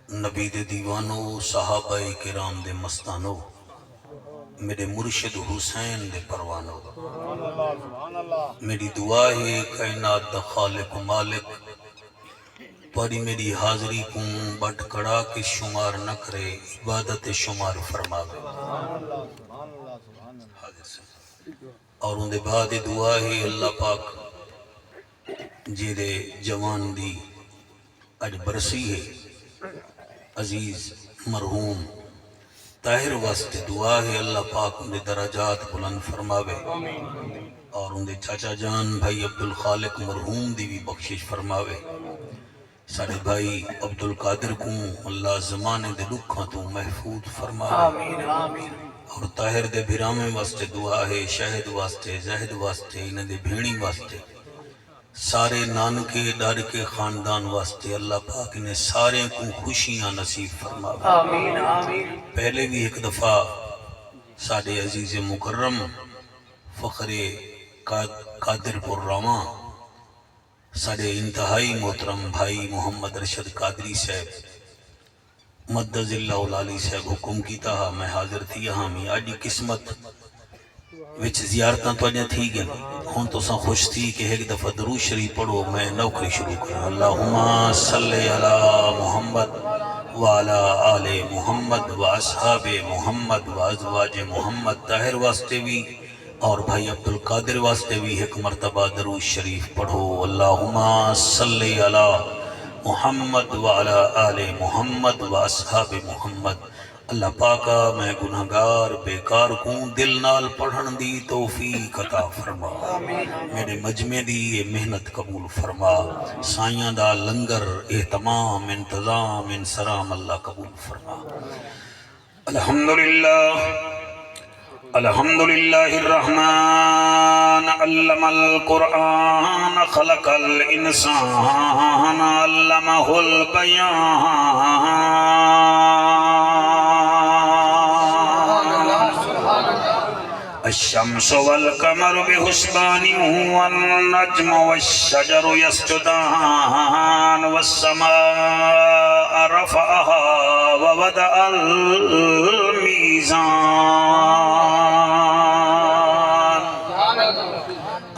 نبی دے دیوانو، صحابہ کرام دے مستانو، میرے مرشد حسین دے پروانو، میری دعا ہے کائنات دا خالق و مالک تواری میری حاضری کو بٹ کڑا کے شمار نہ کرے، عبادت شمار فرماوے۔ اور ان دے بعد دعا ہے اللہ پاک جی دے جوان دی اج برسی ہے، عزیز مرحوم طاہر واسطے دعا ہے اللہ پاک ان دے درجات بلند فرماوے، اور ان دے چاچا جان بھائی عبدالخالق مرحوم دی بھی بخشش فرماوے۔ سارے بھائی عبدالقادر کو اللہ زمانے دے لکھاں تو محفوظ فرماوے، اور طاہر دے بھرامے واسطے دعا ہے، شہد واسطے، زہد واسطے، انہیں دے بھیڑی واسطے، سارے نانکے ڈر کے خاندان واسطے اللہ پاک نے سارے کو خوشیاں نصیب فرماوے۔ پہلے بھی ایک دفعہ سارے عزیز مکرم فخر قادر پر رواں سارے انتہائی محترم بھائی محمد رشد قادری صاحب مدد اللہ العالی صاحب حکم کیتا ہا، میں حاضر تھی یہاں میں آجی قسمت وچ زیارتاں تو اجاں تھی گئن ہون تو ساں خوش تھی کہ ایک دفعہ درود شریف پڑھو میں نوکری شروع کروں۔ اللہم صلی علی محمد وعلی آل محمد و اصحاب محمد و ازواج محمد۔ طاہر واسطے بھی اور بھائی عبدالقادر واسطے بھی ایک مرتبہ درود شریف پڑھو۔ اللہم صلی علی محمد وعلی آل محمد و اصحاب محمد۔ اللہ پاکا میں گناہگار بیکار کوں دل نال پڑھن دی توفیق عطا فرما، میرے مجمع دی یہ محنت قبول فرما، سائیاں دا لنگر اہتمام انتظام انسرام اللہ قبول فرما۔ الحمدللہ الرحمن علم القرآن خلق الانسان علمہ البیان الشمس والقمر بحسبان والنجم والشجر يسجدان والسماء رفعها ووضع الميزان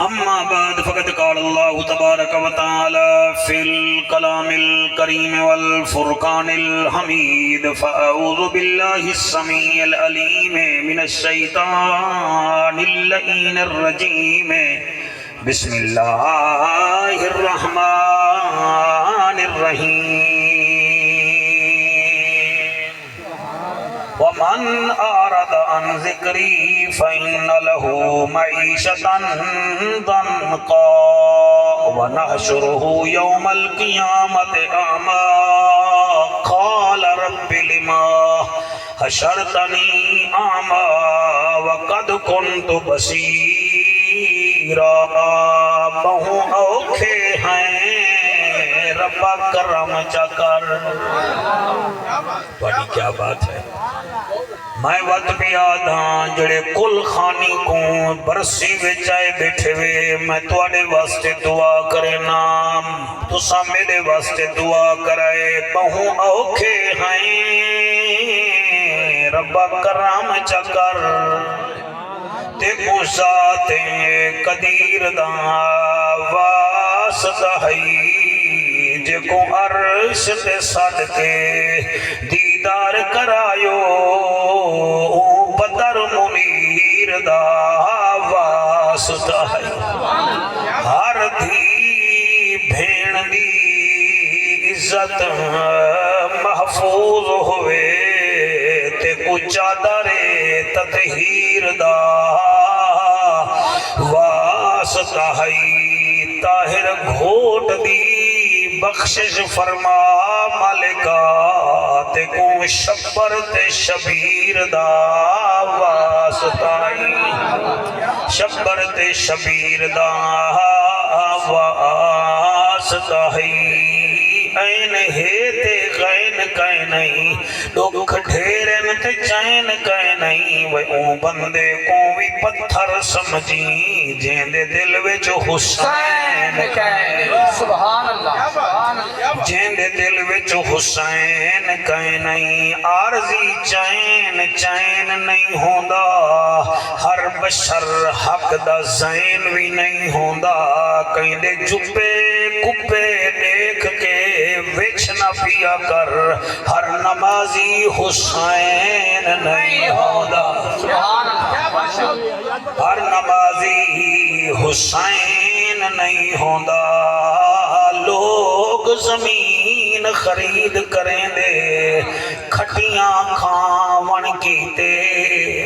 اما بعد فقد قال الله تبارك وتعالى في الكلام الكريم والفرقان الحميد فأعوذ بالله السميع العليم من الشيطان اللعين الرجيم بسم الله الرحمن الرحيم ومن أعرض عن ذكري فإن له معيشة ضنكا ونحشره يوم القيامة أعمى قال رب لما حشرتني أعمى وقد كنت بصيرا بہو اوکھے ہیں ربا کرم چکر۔ بڑی کیا بات ہے، میں وقت بھی آدھاں جڑے کل خانی کو برسی وچائے بیٹھے وے، میں توڑے واسطے دعا کرے نام تو سا میرے واسطے دعا کرائے بہو اوکھے ہیں ربا کرم چکر۔ تے کو ذات قدیر دا واسطہ ہے جے کو عرش تے صدقے دیدار کرایو بدر منیر دا واسطہ ہے۔ ہر دھی بھین دی عزت محفوظ ہوئے تے کو چادر تطہیر دا واسطہ ہے۔ طاہر گھوٹ دی بخشش فرما مالکا تے کو شبر تے شبیر دا واسطہ ہے۔ شبر تے شبیر دا واسطہ ہے۔ این ہے تے غین کہیں نہیں دکھ ڈھیرن تے چین کہیں نہیں وہ اون بندے کو بھی پتھر سمجھی جین دے دل وچ حسین کہیں سبحان اللہ جین دے دل وچ حسین کہیں نہیں عارضی چین چین نہیں ہوندا ہر بشر حق دا زین بھی نہیں ہوندا کہیں دے جبے کبے دیکھ کے وچ نہ پیا کر ہر نمازی حسین نہیں ہوندا ہر نمازی حسین نہیں ہوندا لوگ زمین خرید کریں دے کھٹیاں کھاون کیتے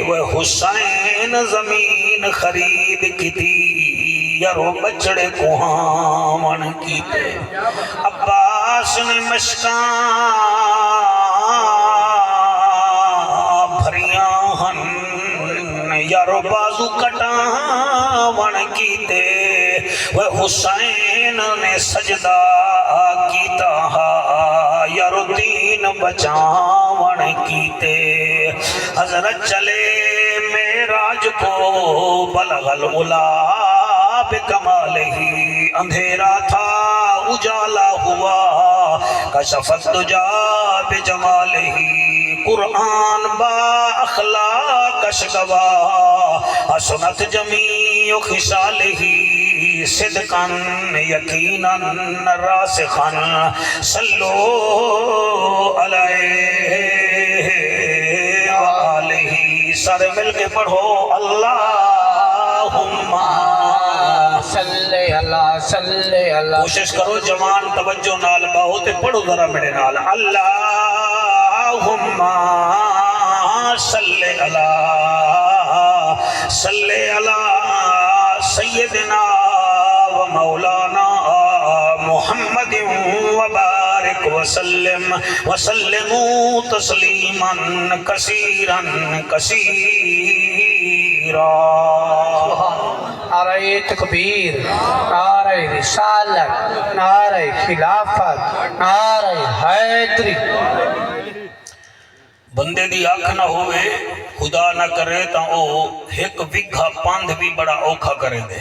وہ حسین زمین خرید کیتی یارو بچڑے کو ہاون کیتے عباس نے مشکاں بھریاں ہن یارو بازو کٹاون کیتے وہ حسین نے سجدہ کیتا یارو دین بچاون کیتے حضرت چلے معراج کو بلغ العلا بکمالہی اندھیرا تھا اجالا ہوا کشفت دجا بجمالہی قرآن با اخلاق اشگوا حسنت جمیع خصالہی صدقاً یقیناً راسخاً صلو علیہ وآلہ سارے مل کے پڑھو اللہم صلی اللہ صلی اللہ کوشش کرو جوان توجہ نال بہت پڑھو ذرا میرے نال اللہم صلی اللہ سیدنا و مولانا محمد وبارک وسلم وسلموا تسلیما کثیرا کثیرا نعرہ تکبیر نعرہ رسالت نعرہ خلافت نعرہ حیدری بندے دی آنکھ نہ ہوئے خدا نہ کرے تا او ایک وگھا پاندھ بھی بڑا اوکھا کرے دے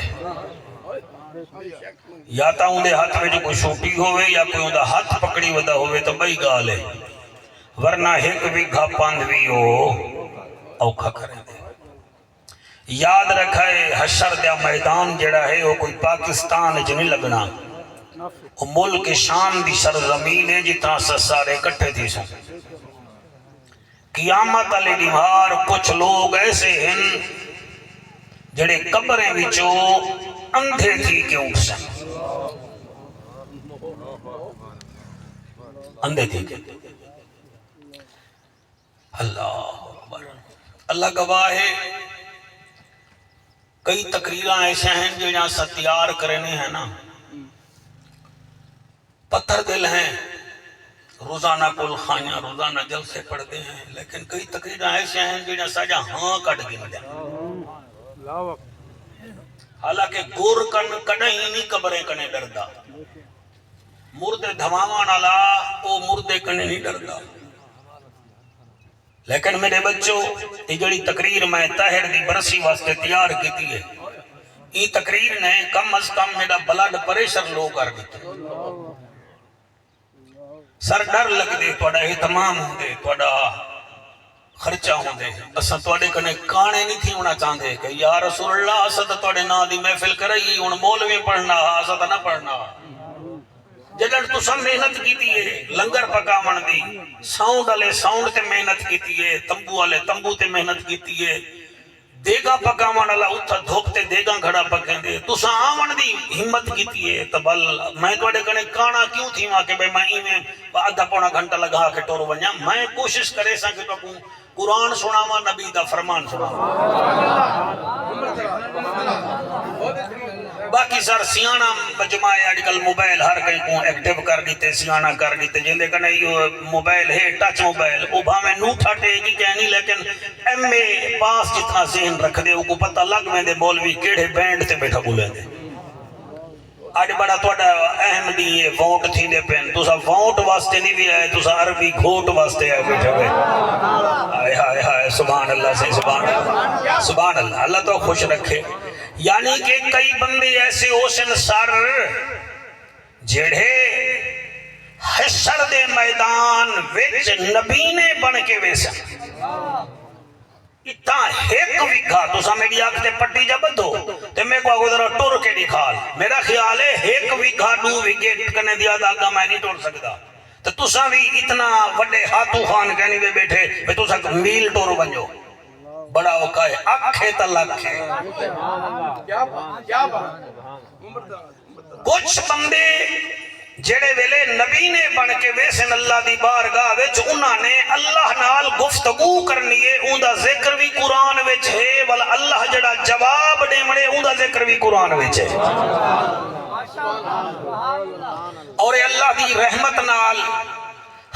یا تا اندے ہاتھ میں جو کوئی شوٹی ہوئے یا کوئی اندہ ہاتھ پکڑی ودا ہوئے تو بھئی گالے ورنہ ایک وگھا پاندھ بھی او اوکھا کرے دے یاد رکھائے حشر دیا میدان جڑا ہے وہ کوئی پاکستان جنہیں لگنا وہ ملک شام دی سرزمین ہے جتنا سارے کٹھے تھی سن قیامت علی دیوار کچھ لوگ ایسے ہیں جڑے قبریں وچوں اندھے تھی کے اٹھ سن اندھے تھی کے اللہ اکبر اللہ گواہ ہے کئی تقریرہ ایسے ہیں جو یہاں ستیار کرنے ہیں نا پتھر دل ہیں روزانہ کل خانیاں روزانہ جلسے پڑھتے ہیں لیکن کئی تقریرہ ایسے ہیں جو یہاں ساجہ ہاں کٹ گن جائے حالانکہ گور کن کنے ہی نہیں قبریں کنے ڈردا مردے دھماوان اللہ او مردے کنے نہیں ڈردا لیکن میرے بچوں یہ جڑی تقریر میں طاہر دی برسی واسطے تیار کیتی ہے یہ تقریر نے کم از کم میرا بلڈ پریشر لو کر دیتا سر ڈر لگ دے توڑا اہتمام ہوں دے توڑا خرچہ ہوں دے اساں توڑے کنے کانے نہیں تھی ہونا چاہتے کہ یا رسول اللہ اساں توڑے نا دی محفل کرائی ان مولوی پڑھنا اساں نہ پڑھنا جدن تو سب محنت کیتی ہے لنگر پکاون دی ساؤنڈ والے ساؤنڈ تے محنت کیتی ہے تمبو والے تمبو تے محنت کیتی ہے دیگا پکاون والا اتھا دھوپ تے دیگا گھڑا پکیں دے تو سا آون دی ہمت کیتی ہے تبل میں توڑے کنے کانا کیوں تھی وہاں کہ بے میں ہی میں آدھا پونا گھنٹہ لگا کے ٹور ونیا میں کوشش کرے سا کہ تو قرآن سناوا نبی دا فرمان سناوا باقی سر سیانا بجمائے آج کل موبائل ہر کہیں کو ایکٹیو کر دیتے سیانا کر دیتے جندے کنے یہ موبائل ہے ٹچ موبائل او بھا میں نو تھاٹے گی کہنی لیکن ایم اے پاس جتنا ذہن رکھ دے او کو پتہ لگ میں دے مولوی کیڑے بینڈ تے بیٹھا بولے دے اج بڑا تھوڑا اہم ڈی ہے ووٹ تھیندے پین تسا ووٹ واسطے نہیں بھی آئے تسا عربی گھوٹ واسطے آئے بیٹھے ہوئے ہائے ہائے ہائے سبحان اللہ سے سبحان اللہ سبحان اللہ اللہ تو خوش رکھے یعنی کہ کئی بندے ایسے ہوسن سر جڑے حشر دے میدان وچ نبینے بن کے ویسن اتنا ایک وگھا تو سا میری آنکھ تے پٹی جا بدھو تے میں کو آگو ذرا ٹور کے نکھال میرا خیال ہے ایک وگھا 2 وگے کنے دیا داگا میں نہیں ٹور سکتا تو تسا بھی اتنا وڈے ہاتھو خان کہنی بے بیٹھے میں تسا میل ٹور بنجو بڑا اوکا ہے اکھے تلک ہے کچھ بندے جڑے ویلے نبی نے بن کے ویسن اللہ دی بارگاہ وچ انہاں نے اللہ نال گفتگو کرنی ہے اون دا ذکر بھی قرآن وچ ہے ولا اللہ جڑا جواب دے مڑے اون دا ذکر بھی قرآن وچ ہے اور اللہ دی رحمت نال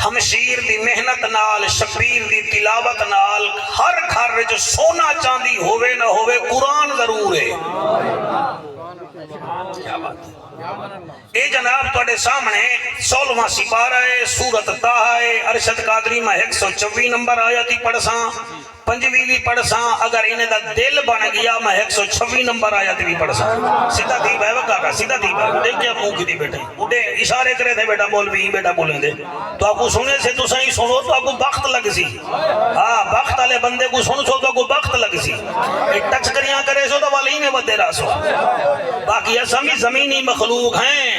ہمشیر دی محنت نال شبیر دی تلاوت نال ہر گھر وچ سونا چاندی ہووے نہ ہووے قرآن ضرور ہے کیا بات ہے اے جناب توڑے سامنے 16واں سپارہ ہے سورت طٰہٰ ہے ارشد قادری میں 124 نمبر آیتی پڑھساں 5ویں بھی پڑھساں اگر انہیں دا دل بن گیا میں 126 نمبر آیتی بھی پڑھساں سیدھا تھی بھائی وقا کا سیدھا تھی بھائی اٹھے کیا منہ کی تھی بیٹے اٹھے اشارے کرے تھے بیٹا بول بھی بیٹا بولیں دے تو آپ کو سنے سے تو صحیح سنو تو آپ کو بخت لگ سی ہاں بخت والے بندے کو سن سو تو آپ کو بخت لگ سی ایک ٹچ کریاں کرے سو تو والی میں بدے رہا سو باقی اسمی زمینی مخلوق ہیں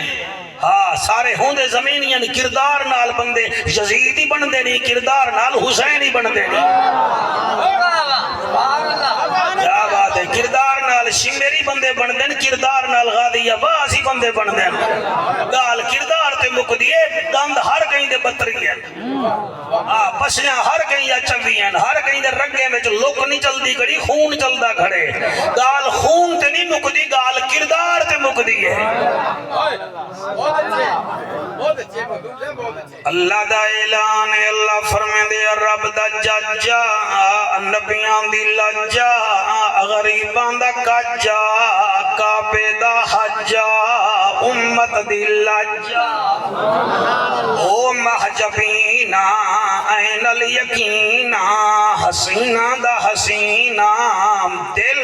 ہاں سارے ہوندے زمین یعنی کردار نال بندے یزید ہی بن دے نہیں کردار نال حسین ہی بن دے نہیں کیا بات ہے کردار نال شمیری بندے بن دے کردار نال غادی عباس ہی بندے بن دے گال کردار تے مک دیے دند ہر کہیں دے بتری ہیں پسیاں ہر کہیں یا چوی ہیں ہر کہیں دے رنگے میں جو لوک نہیں چل دی کڑی خون چل دا کھڑے گال خون تے نہیں مک دی گال کردار تے مک دی ہے اللہ دا اعلان ہے اللہ فرمے دے رب دا ججا نبیان دی لجا غریبان دا کجا کعبے دا حجا امت دی لجا او محجبینا این الیقینا حسینہ دا حسینہ دل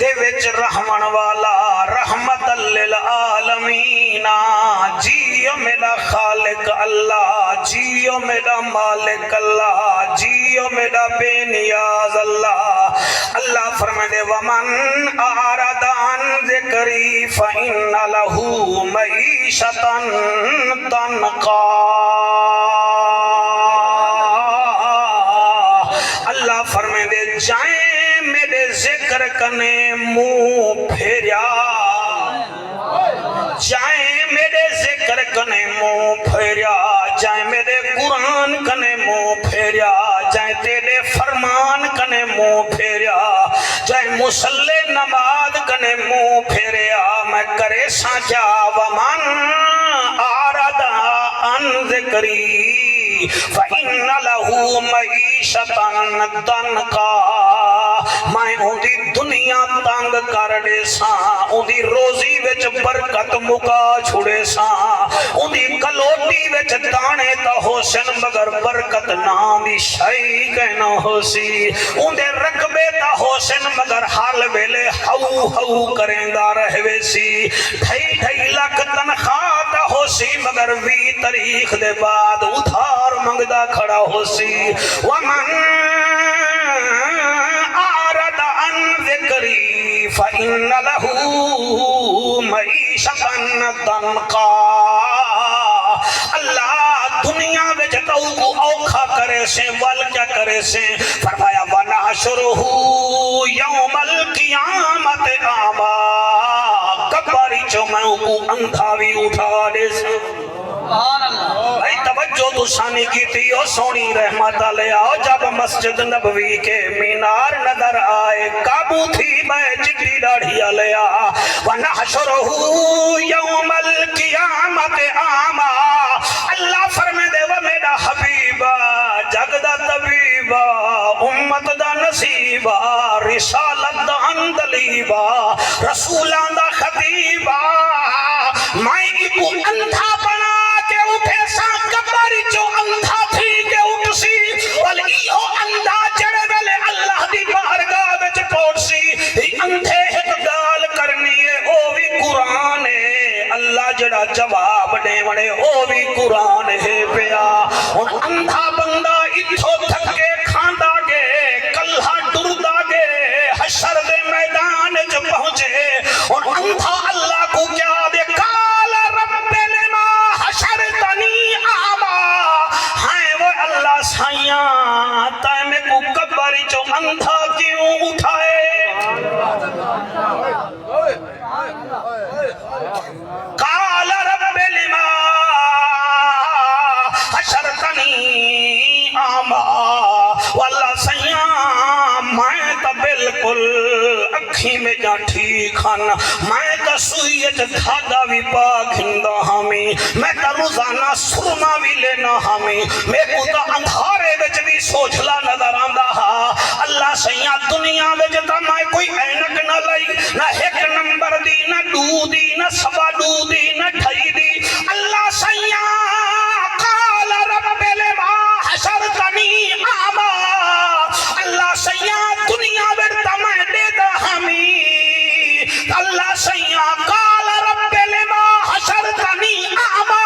دے وچ رحمن والا رحمت للعالمین جیو میرا خالق اللہ جیو میرا مالک اللہ جیو میرا بے نیاز اللہ اللہ فرمائے دے ومن اعرض عن ذکری فإن له معیشۃ ضنکا اللہ فرمائے دے جائیں میرے ذکر کنے منہ پھیریا جائیں میرے ذکر کنے منہ پھیریا جائیں میرے قرآن کنے منہ پھیریا جائیں تیرے فرمان کنے منہ پھیریا جائیں مسلح نماز کنے منہ پھیریا میں کرے سانچا ومن اعرض عن ذکری فإن له معیشۃ ضنکا میں اندی دنیا تانگ کر دے ساں اندی روزی وچ برکت مکا چھڑے ساں اندی کلوٹی وچ دانے تا ہوسن مگر برکت نامی شائی کہنا ہو سی اندے رقبے تا ہوسن مگر حال ویلے ہو ہو کریں دا رہوے سی ڈھائی ڈھائی لاکھ تنخواہ تا ہو سی مگر 20 تاریخ دے بعد ادھار منگدہ کھڑا ہو سی ومن اعرض عن ذکری فإن له معیشۃ ضنکا اللہ دنیا میں جتاؤ کو اوکھا کرے سے وال کیا کرے سے فرمایا وَنَحْشُرُهُ يَوْمَ الْقِيَامَةِ أَعْمَى کباری جو میں کو اندھاوی اٹھا دے سے بھائی توجہ تو شانی کی تھی او سونی رحمت علیہ جب مسجد نبوی کے مینار نظر آئے قابو تھی میں جگری ڈاڑھی علیہ وَنَحْشُرُهُ يَوْمَ الْقِيَامَةِ أَعْمَى اللہ فرمے دے وہ میرا حبیبہ جگ دا طبیبہ امت دا نصیبہ رسالت دا اندلیبا رسولاں دا خطیبا میں ایکو اندھا بنا کے اٹھے سا قبر جو اندھا تھی کے اٹھ سی ولیو اندھا جڑے ویلے اللہ دی بارگاہ وچ پہنچ سی اندھے ایک گال کرنی ہے او بھی قرآن ہے اللہ جڑا جواب دے وڑے او بھی قرآن ہے پیا اور اندھا بندہ اتھو تھکے کھاندا گے کلہا ڈردا گے حشر دے میدان جو پہنچے اور اندھا اللہ کو کیا دے کال رب لما حشرتنی آما ہائے وہ اللہ سائیاں تائے میں کو قبر جو اندھا کیوں اٹھائے قال رب لما حشرتنی آما واللہ سیاں میں تا بالکل اکھی میں جا ٹھیک ہاں میں تا سوئیت دھاگا بھی پاک ہندہ ہمیں میں تا روزانہ سرما بھی لینا ہمیں میں کو تا اندھارے وچ بھی سوچلا نظر آندہ ہاں اللہ سیاں دنیا وچ تا میں کوئی اینک نہ لئی نہ ایک نمبر دی نہ دو دی نہ سوا دو دی نہ ڈھائی دی اللہ سیاں قال رب لما حشرتنی آما اللہ سیاں دنیا بیٹا میں دے دا ہمیں اللہ سیاں قال رب لما حشرتنی آما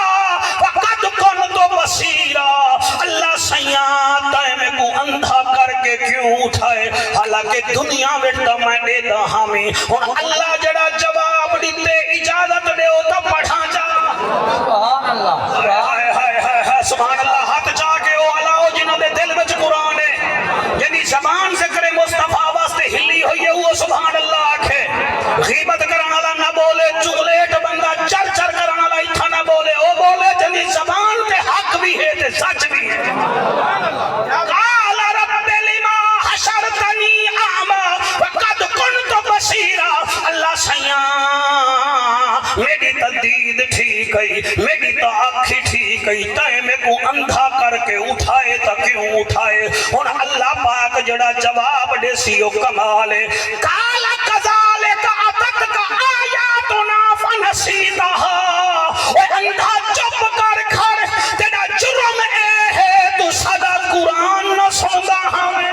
وقد کنت بصیرا اللہ سیاں تائے میں کو اندھا کر کے کیوں اٹھائے حالانکہ دنیا بیٹا میں دے دا ہمیں اور اللہ جڑا جواب دیتے اجازت دے ہوتا پڑھا جا سبحان اللہ سبحان اللہ ہاتھ جا کے او اللہ جنہوں دے دل وچ قرآن ہے یعنی زبان ذکر مصطفیٰ واسطے ہلی ہوئی ہے وہ سبحان اللہ آکھے غیبت کرنا والا نہ بولے چغلیٹ بندہ چر چر کرنا والا اتھا نہ بولے او بولے جنہی زبان تے حق بھی ہے تے سچ بھی ہے قال رب لما حشرتنی اعما وقد كنت بصیرا اللہ سیاں میری تدید ٹھیک ہے میری تا آنکھی ٹھیک ہے تائے میں کو اندھا کر کے اٹھائے تا کیوں اٹھائے اور اللہ پاک جڑا جواب دے سیو کمال ہے کالا کذالک اتتک آیاتنا فنسیتہا اے اندھا چپ کر کھر تیرا جرم اے ہے تو صدا قرآن نہ سندا ہمیں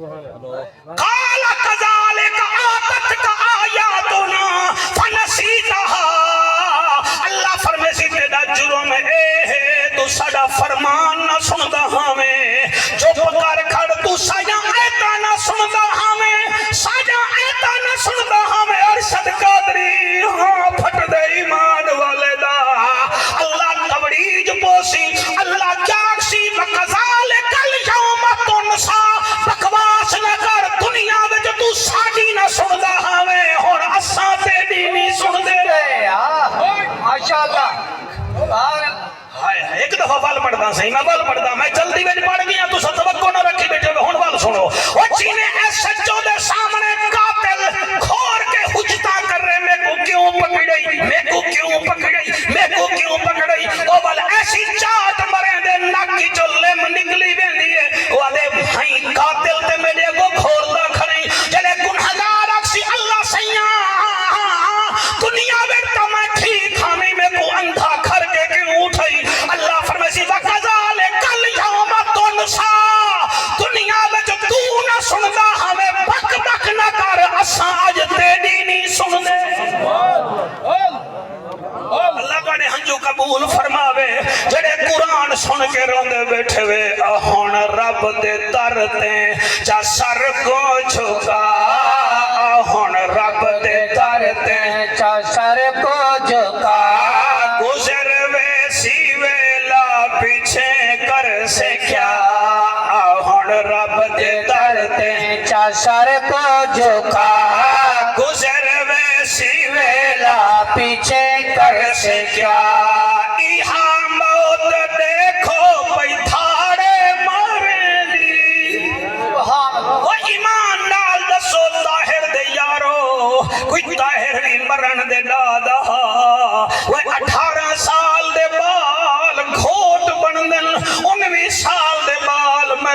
قال كذلك آتتك آیاتنا فنسیتہا اللہ فرمے سی تیرا جرم اے ہے تو ساڑا فرمان نہ سندا ہمیں جو پکار کھڑ تو سایا ایتا نہ سندا ہمیں سایا ایتا نہ سندا ہمیں ارشد قادری ہاں پھٹ دے ایمان والے دا اللہ کبڑیج پوسی اللہ جاکسی وکذالک الیوم تنسا بکواس نہ کر دنیا وچ تو ساڈی نہ سندا ہمیں ہن اساں تیری نہیں سندے ماشاءاللہ ہائے ایک دفعہ وال پڑھدا صحیح میں وال پڑھدا میں جلدی وچ پڑھ گیا تو توقع نہ رکھی بیٹھے ہن وال سنو او جینے اے سچوں دے سامنے قاتل کھور کے حجتا کر رہے میں کو کیوں پکڑئی میں کو کیوں پکڑئی میں کو کیوں پکڑئی او وال ایسی چاٹ مرے دے نک کی جو لم نکلی ویندی ہے او دے بھائی قاتل تے میرے کو کھولدا کھڑی جڑے گنہگار اکسی اللہ سیاں دنیا بیٹا میں ٹھیک ہمیں میں کو اندھا کھر کے کیوں اٹھائی اللہ فرمیسی وَقَذَالِكَ الْيَوْمَ تُنْسَا دنیا وچ تو نہ سندا ہمیں بک بک نہ کر اساں اج تیری نہیں سندے اللہ کنے ہنجو قبول فرماوے جڑے قرآن سن کے روندے بیٹھے وے ہن رب دے در تے جا سر کو جھکا ہن رب دے در تے چا سر کو جھکا گزر ویسی ویلا پیچھے کر سے کیا ہن رب دے در تے چا سر کو جھکا گزر ویسی ویلا پیچھے کر سے کیا یہاں موت دیکھو پئی تھاڑے مارے دی وہ ایمان نال دسو طاہر دے یارو کوئی طاہر بھی مرن دے دادا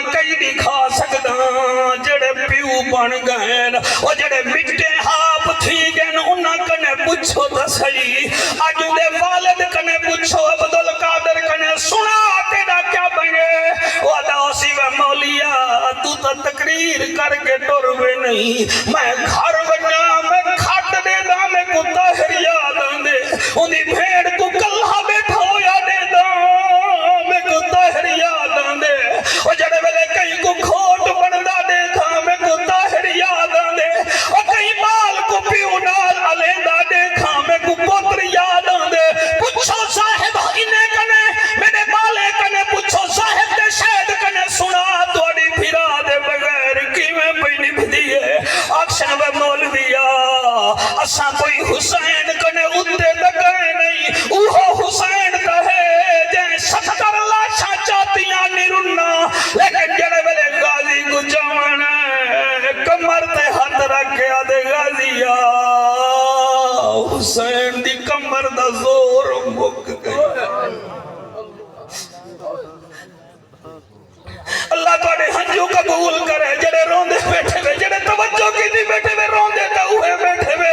میں کئی نہیں کھا سکتا جڑے پیو بن گئے وہ جڑے مٹے ہاپ تھی گئے انہاں کنے پوچھو تو صحیح اج دے والد کنے پوچھو عبدالقادر کنے سنا تیرا کیا بنے وہ اسی و مولیا تو تقریر کر کے ٹر وے نہیں میں گھر بنا میں کھٹ دے دا میں کو طاہر یاد آندے انہی بھیڑ کو کلہ بیٹھا ہویا دے دا میں کو طاہر یاد آندے وہ جڑے ویلے کہیں کو کھوٹ بندہ دیکھا میں کو طاہر یاد آندے اور کہیں بال کو پیو نال علیندہ دیکھا میں کو پتر یاد آندے پوچھو صاحب انہیں کنے میرے بالے کنے پوچھو صاحب دے شہد کنے سنا توڑی پھرا دے بغیر کی میں پہنی بھدی ہے اکشن و مولویا اساں کوئی حسین کنے اتنے لگائے نہیں اوہو حسین کہے جائیں 70 لاشاں چاہتیاں نرنا لیکن جڑے ویلے غازی کو جوانا کمر تے ہاتھ رکھے آدھے غازیا حسین دی کمر دا زور مک گئی اللہ توڑے ہنجو قبول کرے جڑے روندے بیٹھے وے جڑے توجہ کی دی بیٹھے وے روندے تا ہوئے بیٹھے وے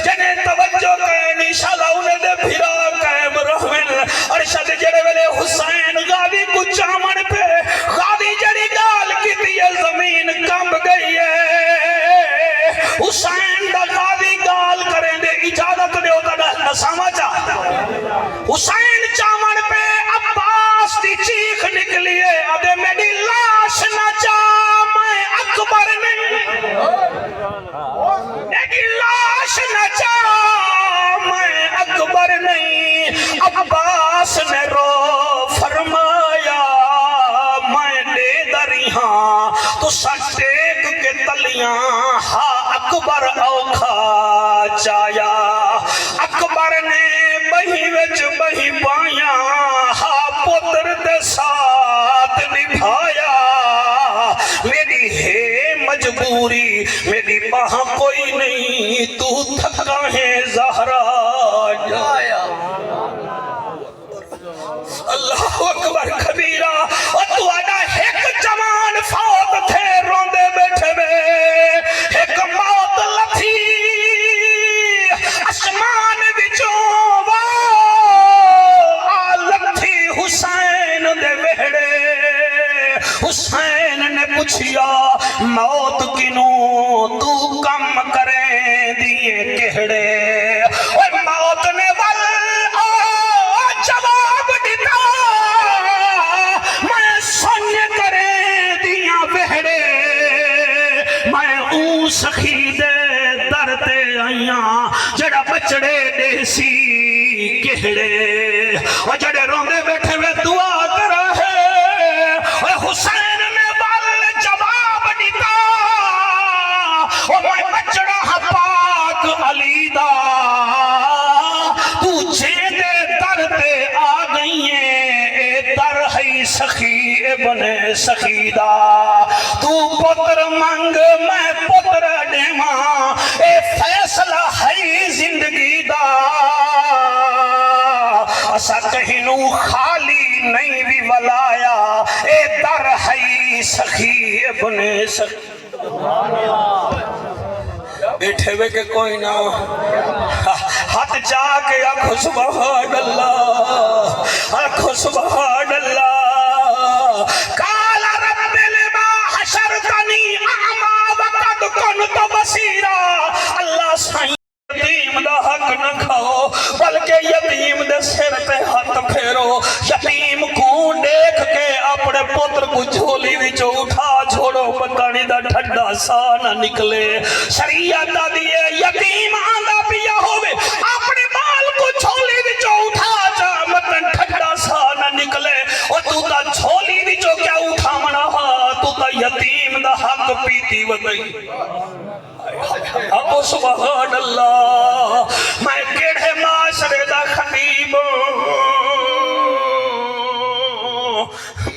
جنے توجہ کہے انشاءاللہ انہیں دے پھرا قائم رحمن ارشد جڑے ویلے حسین غازی کو چامن پہ غازی جڑی گال کی دیئے زمین کمب گئی ہے حسین دا غازی گال کریں دے اجازت دے ہوتا دا ساما چاہتا حسین چامن پہ عباس دی چیخ نکلی ہے ادھے میری لاش نہ چاہ میں اکبر نہیں میری لاش نہ چاہ میں اکبر نہیں عباس نے رو فرمایا میں لے دری ہاں تو سٹیک کے تلیاں ہاں اکبر اوکھا چایا اکبر نے بہی وچ بہی پایا ہاں پتر دے ساتھ نبھایا میری ہے مجبوری میری باہاں کوئی نہیں تو تھکا ہے زہرا جایا اللہ اکبر کبیرہ اور تو آنا ایک جوان فوت تھے روندے بیٹھے بے ایک موت لتھی اسمان بچوں لتھی حسین دے وہڑے حسین نے پوچھیا موت کنوں تو کم کریں دیئے کہڑے اور موت نے جواب دیتا میں سن کریں دیا بہڑے میں اون سخی دے درتے آئیاں جڑا بچڑے دیسی کہڑے اور جڑے روندے بیٹھے میں دعا کر رہے اور حسین نے بال جواب دیتا اور میں بچڑا پاک علی دا سخی ابن سخیدہ تو پتر منگ میں پتر دیواں اے فیصلہ ہے زندگی دا اسا کہنو خالی نہیں بھی ولایا اے در ہے سخی ابن سخیدہ بیٹھے ہوئے کہ کوئی نہ ہاتھ جا کے آنکھو سبحان اللہ آنکھو سبحان اللہ قال رب لما حشرتنی اعما وقد كنت بصیرا اللہ سائیں یتیم دا حق نہ کھاؤ بلکہ یتیم دے سر پہ ہاتھ پھیرو یتیم کو دیکھ کے اپنے پتر کو جھولی وچ اٹھا چھوڑو پتانی دا ٹھنڈا سا نہ نکلے شریعت دا دیئے یتیم آندہ پیا ہوئے اپنے بال کو جھولی وچ اٹھا جا مطلب ٹھنڈا سا نہ نکلے اور تو تا جھولی وچ کیا اٹھا منا تو تا یتیم دا حق پیتی ودئی ابو سبحان اللہ میں کیڑے معاشرے دا خطیب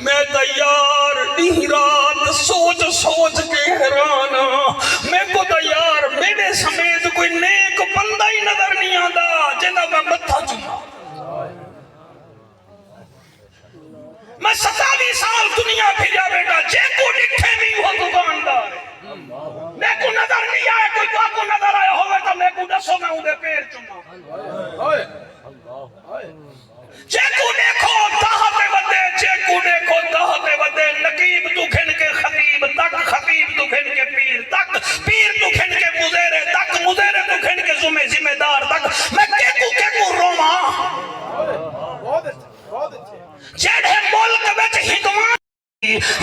میں تیار نہیں رات سوچ سوچ کے حیران میں کو تیار میرے سمیت کوئی نیک بندہ ہی نظر نہیں آندا جنہاں میں متھا چنا میں 27 سال دنیا پھریا بیٹا جے کو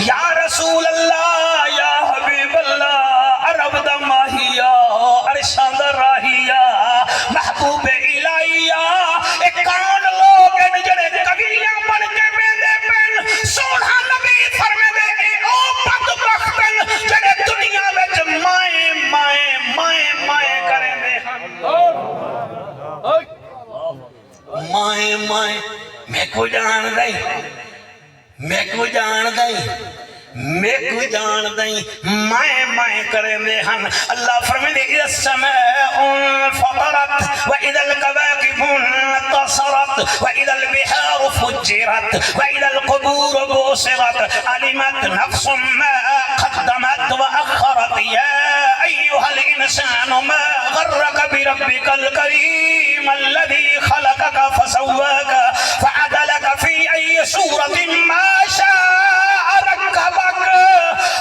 یا رسول اللہ یا حبیب اللہ عرب دا ماہیا عرشان دا راہیا محبوب الہیا ایک کان لوگ ہیں جڑے کبیلیاں بن کے بیندے پن سونا نبی فرمے دے اے او بدبختن جڑے دنیا وچ مائیں مائیں مائیں مائیں کریں دے مائیں مائیں میں کو جان دائی میں کو جان دائی میں کو جان دائی مائیں مائیں کریں دے ہن اللہ فرمائے دے اذا السماء فطرت وَإِذَا الْكَوَاكِبُ انتَصَرَتْ وَإِذَا الْبِحَارُ فُجِّرَتْ وَإِذَا الْقُبُورُ بُعْثِرَتْ عَلِمَتْ نَفْسٌ مَا قَدَّمَتْ وَأَخَّرَتْ يَا أَيُّهَا الْإِنسَانُ مَا غَرَّكَ بِرَبِّكَ الْكَرِيمِ الَّذِي خَلَقَكَ فَسَوَّاكَ فَعَدَلَكَ فِي أَيِّ صُورَةٍ مَا شَاءَ رَكَّبَكَ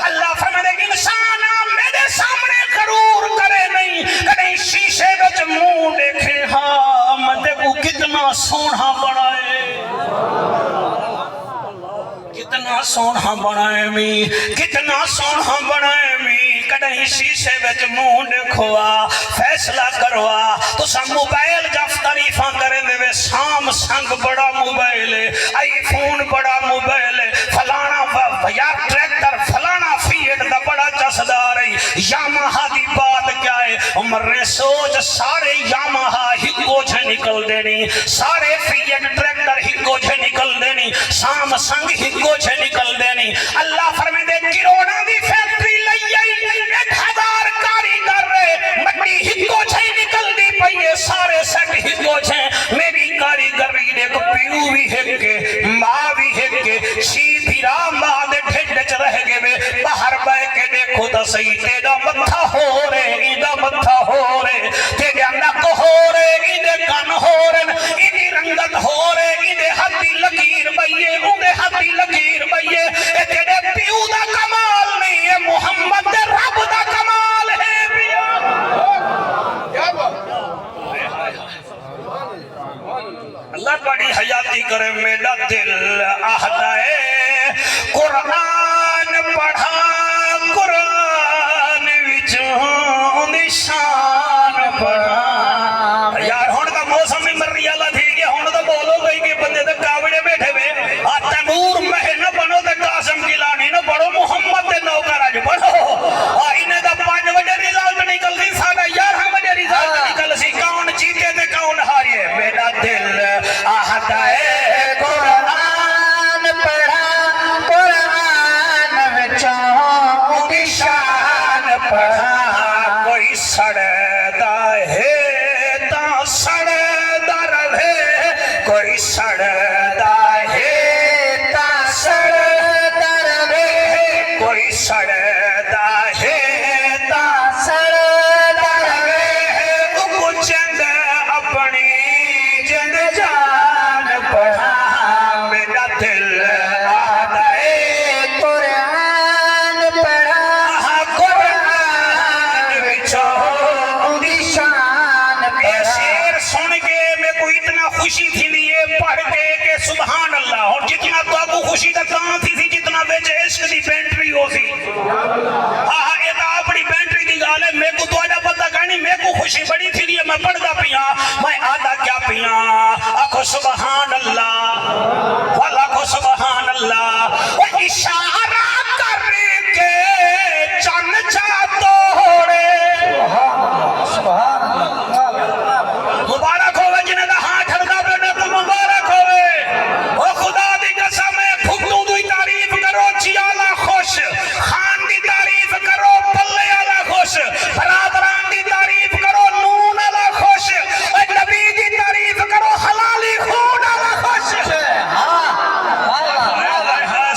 اللہ فرمائے انسان میرے سامنے غرور کرے نہیں کہیں شیشے وچ منہ دیکھے ہاں میں دیکھوں کتنا سونا بنائے کتنا سونا بنائے می کتنا سونا بنائے می کہیں شیشے وچ منہ دیکھوا فیصلہ کروا تو سا موبائل جب تعریفاں کریں دے وے سامسنگ بڑا موبائل ہے آئی فون بڑا موبائل ہے فلانا یا ٹریکٹر فلانا فیٹ دا بڑا چسدار ہے یامہا دی بات کیا ہے عمر نے سوچ سارے یامہا ہکو چھے نکل دینی سارے فیٹ ٹریکٹر ہکو چھے نکل دینی سامسنگ ہکو چھے نکل دینی اللہ فرمے دے کروڑا دی فیکٹری لئی آئی 1000 کاریگر رہے مٹی ہکو چھے نکل دی پئیے سارے سیٹ ہکو چھے میری کاریگری دیکھ پیو بھی ہکے ماں بھی ہکے شی بھی رام ماں دے ڈھنڈچ رہ گے میں باہر بے کے دیکھو تا صحیح تیرا متھا ہو رہے ایدہ متھا ہو رہے تیرا نک ہو رہے ایدے کان ہو رہے ایدی رنگت ہو رہے ایدے ہاتھی لکیر بھئیے اوندے ہاتھی لکیر بھئیے اے تیرے پیو دا کمال نہیں ہے محمد دے رب دا کمال ہے بیا اللہ بڑی حیاتی کرے میرا دل آہدہ ہے قرآن پڑھا قرآن وچوں دی شان پڑھا یار ہون کا موسم میں مر رہا تھی کہ ہون تو بولو گئی کہ بندے تو کاوڑے بیٹھے ہوئے تیمور مہ نہ بنو تے قاسم گیلانی نہ پڑھو محمد دے نوکر اج پڑھو انہیں دا 5 بجے رزلٹ نکل سی ساڈا 11 بجے رزلٹ نکل سی کون جیتے تے کون ہارے میرا دل آہدا ہے قرآن پڑھا قرآن وچوں دی شان پڑھا کوئی سڑدا ہے تا سڑدا رہے کوئی سڑدا ہے تا سڑدا رہے کوئی سڑدا ہے تا سڑدا رہے او چند اپنی جن جان پڑھا میرا دل آہدا ہے قرآن پڑھا قرآن وچوں دی شان پڑھا شعر سن کے میں کو اتنا خوشی تھی لیے پڑھ کے کہ سبحان اللہ اور جتنا تو ابو خوشی تک کہاں تھی جتنا بیچے عشق دی بینٹری ہو سی یہ تو اپنی بینٹری دی گال ہے میں کو تو آجا پتہ کہنی میں کو خوشی بڑی تھی لیے میں پڑھدا پیا میں آدھا کیا پیا آکھو سبحان اللہ والاکھو سبحان اللہ وہ اشارہ کر کے چن جا توڑے سبحان اللہ مبارک ہوئے جنہیں دا ہاں ٹھڑکا بیٹھے تو مبارک ہوئے وہ خدا دی قسم ہے پھگتوں دوئی تعریف کرو چیالا خوش خان دی تعریف کرو پلے آلا خوش برادران دی تعریف کرو نون آلا خوش نبی دی تعریف کرو حلالی خون آلا خوش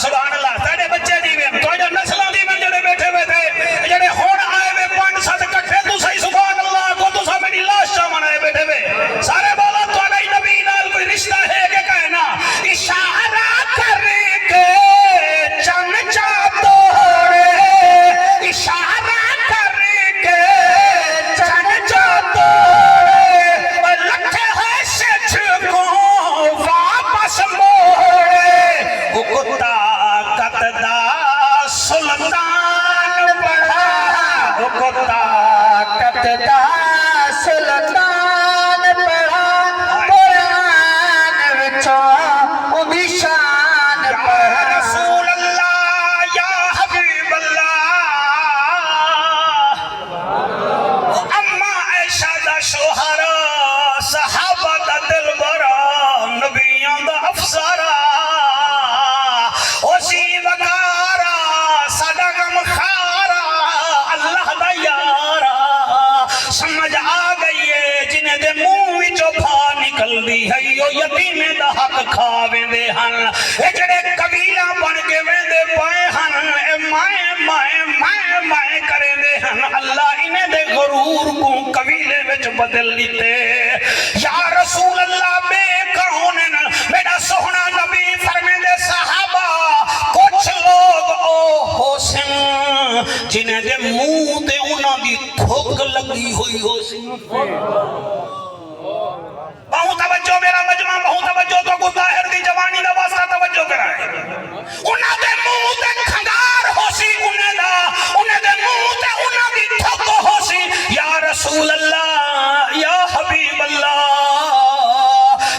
سبحان اللہ کو طاقت دا سلطان پڑھا قرآن وچوں بھی شان پڑھا رسول اللہ یا حبیب اللہ اما عائشہ دا شوہر صحابہ دا دلبرا نبیاں دا افسرا اسی وقارا ساڈا غم خارا اللہ دا یارا سمجھ آ گئی ہے جنہیں دے منہ وچوں پھا نکل دی ہے یو یتیمے دا حق کھا ویندے ہن اے جڑے قبیلہ بن کے ویندے پائے ہن اے مائیں مائیں مائیں مائیں کریں دے ہن اللہ انہیں دے غرور کو قبیلے وچ بدل لیتے یا رسول اللہ بے کونن میرا سوہنا نبی فرمے دے صحابہ کچھ لوگ او حسن جنہیں دے منہ تے انہاں دی تھوک لگی ہوئی حسن بہت توجہ میرا مجمع بہت توجہ تو کو ظاہر دی جوانی دا واسطہ توجہ کرائے انہاں دے منہ تے کھنگار ہو سی انہیں دے منہ تے انہاں دی تھوک ہو سی یا رسول اللہ یا حبیب اللہ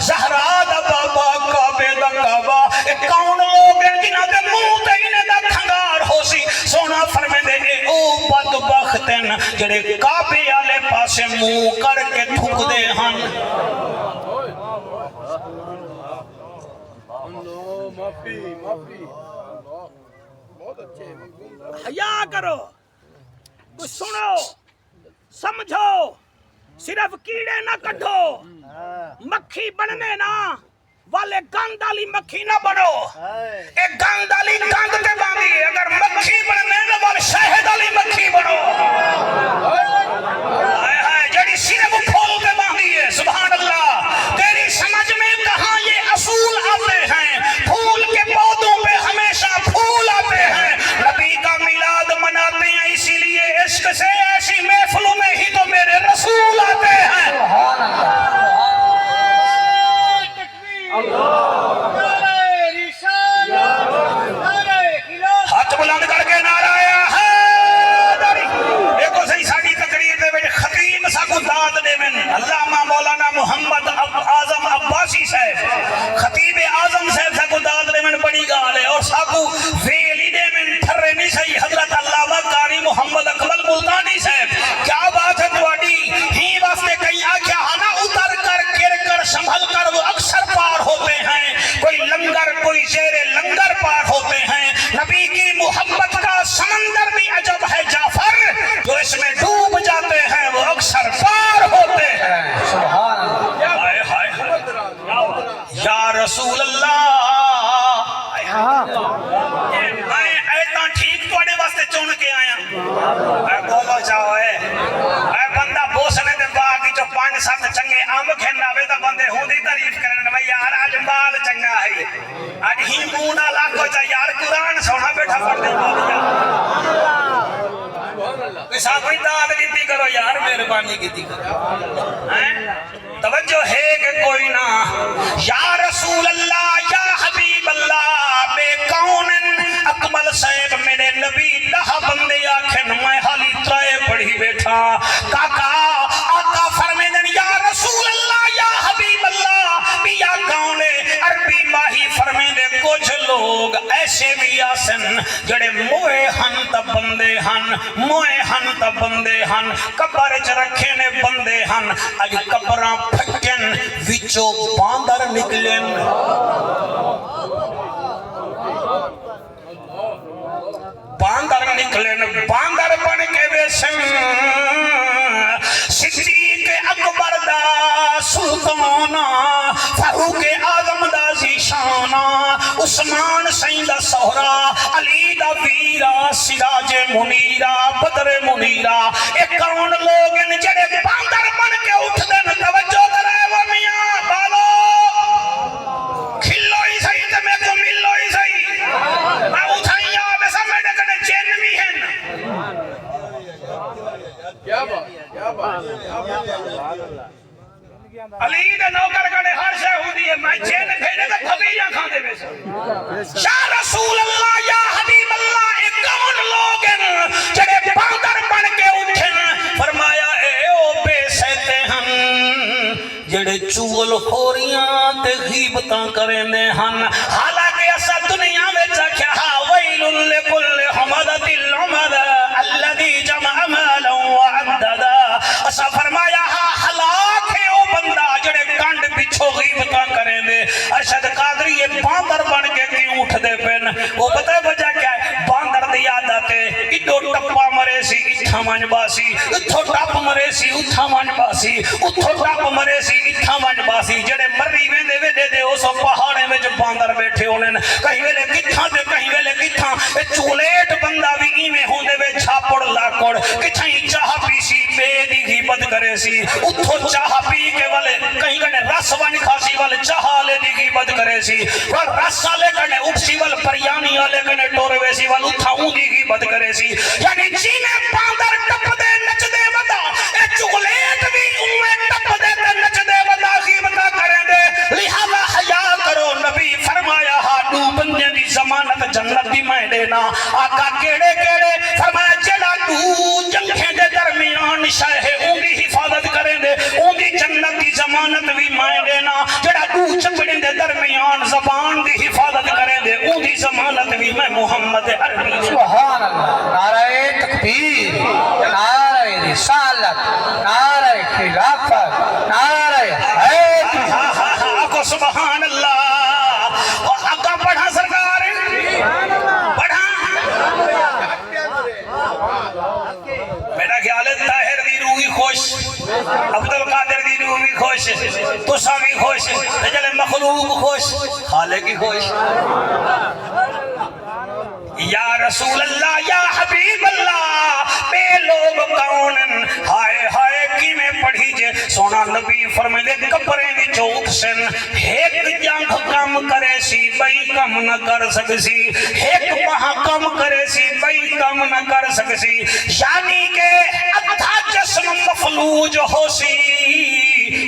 زہرا دا بابا کعبے دا کعبہ ایک کون لوگ ہیں جنہاں دے منہ تے انہیں دا کھنگار ہو سی سونا فرمے دے اے او بدبختن جڑے کعبے آلے پاسے منہ کر کے تھک دے ہن حیا کرو کچھ سنو سمجھو صرف کیڑے نہ کٹھو مکھی بننے نا والے گند والی مکھی نہ بنو ایک گند والی گند تے باندھی اگر مکھی بننے نا والے شہد والی مکھی بنو ہائے ہائے جڑی صرف پھول تے باندھی ہے سبحان اللہ تیری سمجھ میں کہاں یہ اصول آتے ہیں پھول کے پودوں پہ ہمیشہ پھول آتے ہیں نبی کا میلاد مناتے ہیں اسی لیے عشق سے ایسی محفلوں میں ہی تو میرے رسول آتے ہیں ہاتھ بلند کر کے نعرہ حیدری دیکھو صحیح ساڑی تقریر دے وچ خطیب ساکو داد دے من علامہ مولانا محمد اعظم عباسی صاحب خطیب اعظم صاحب ساکو داد دے من بڑی گال ہے اور ساکو فیلی دے من تھرے نہیں صحیح حضرت علامہ قاری محمد اکمل ملتانی صاحب کیا بات ہے تواڈی ہی واسطے کہیں آکھیا ہانا اتر کر گر کر سنبھل کر وہ اکثر پار ہوتے ہیں کوئی لنگر کوئی زیر لنگر پار ہوتے ہیں نبی کی محبت کا سمندر بھی عجب ہے جعفر جو اس میں ڈوب جاتے ہیں وہ اکثر پار ہوتے ہیں سبحان اللہ ہائے ہائے یا رسول اللہ میں ایتا ٹھیک توڑے واسطے چون کے آیا میں بولو جاؤ اے بندہ بوسنے دے باغی جو 5-7 چنگے آم کھینا وے تا بندے ہوں دی تعریف کرنے میں یار آج مال چنگا ہے آج ہی مونا لاکھو چا یار قرآن سونا بیٹھا پڑھ دے بولیا کسا کوئی داد گیتی کرو یار مہربانی گیتی کرو توجہ ہے کہ کوئی نہ یا رسول اللہ یا حبیب اللہ بے کونن اکمل صاحب میرے نبی لہا بندے آکھن میں حالی ترائے پڑھی بیٹھا کاکا آقا فرمیدن یا رسول اللہ یا حبیب اللہ بیا کونے عربی ماہی فرمیدے کچھ لوگ ایسے بھی آسن جڑے موئے ہن تا بندے ہن موئے ہن تا بندے ہن قبر چ رکھے نے بندے ہن اج قبراں پھکن وچوں باندر نکلن باندر نکلن باندر بن کے ویسن صدیق اکبر دا سلطانہ فاروق اعظم دا ذیشانہ عثمان سین دا سہرا علی دا ویرا سراج منیرا بدر منیرا ایک کون لوگ ان جڑے باندر بن کے اٹھ دن توجہ کرائے وہ میاں بالو کھلو ہی صحیح تے میں کو ملو ہی صحیح میں اٹھائیں آوے سب میں کنے چین بھی ہیں کیا بات علی دے نوکر کڑے ہر شے ہوندی ہے میں چین کھیلے تے پھگیاں کھاندے وے یا رسول اللہ یا حبیب اللہ ایک کون لوگ ہیں جڑے باندر بن کے تے چول خوریاں تے غیبتاں کرندے ہن حالانکہ اسا دنیا وچ کیا ویل لکل حمدۃ العمد الذی جمع مالا وعددا اسا فرمایا ہلاک ہے او بندہ جڑے کنڈ پچھو غیبتاں کرندے ارشد قادری یہ باندر بن کے کیوں اٹھ دے پن وہ پتہ ہے وجہ کیا ہے باندر دی عادت ہے ایڈو ٹپا مرے سی اٹھا من باسی اتھو ٹپ مرے سی اتھا من باسی اتھو ٹپ مرے سی اٹھا من باسی جڑے مری ویندے ویندے دے اس پہاڑے وچ باندر بیٹھے ہونے کہیں ویلے کتھاں تے کہیں ویلے کتھاں اے چولیٹ بندہ بھی ایویں ہوندے وے چھاپڑ لاکڑ کتھاں چاہ پی سی بے دی غیبت کرے سی اتھو چاہ پی کے والے کہیں کنے رس ون کھاسی والے چاہ لے دی غیبت کرے سی اور رس والے کنے اپسی وال پریانی والے کنے ٹورے ویسی وال اتھا اون دی غیبت کرے سی یعنی جینے باندر ٹپ دے نچ دے ودا اے چولیٹ بھی اوے ٹپ دے تے نچ دے ودا غیبت کرے دے لہذا حیا کرو نبی فرمایا ہاڈو بندے دی ضمانت جنت دی میں دینا آقا کیڑے کیڑے فرمایا جڑا تو جنگیں دے درمیان شاہ اون دی حفاظت کرے دے اون دی جنت دی ضمانت بھی میں دینا جڑا تو چپڑے دے درمیان زبان دی حفاظت کرے دے اون دی ضمانت بھی میں محمد عربی سبحان اللہ نعرہ تکبیر نعرہ رسالت نعرہ خلافت نعرہ حیدر آقا سبحان اللہ آقا پڑھا سرکار پڑھا میرا خیال ہے طاہر دی روح بھی خوش عبدالقادر دی روح بھی خوش تسا بھی خوش جلے مخلوق خوش خالق بھی خوش یا رسول اللہ یا حبیب اللہ بے لوگ کونن ہائے ہائے کی میں پڑھی جے سونا نبی فرمائے دے کپرے بھی چوک سن ایک جنگ کم کرے سی بئی کم نہ کر سکسی ایک مہا کم کرے سی بئی کم نہ کر سکسی یعنی کہ ادھا جسم مفلوج ہو سی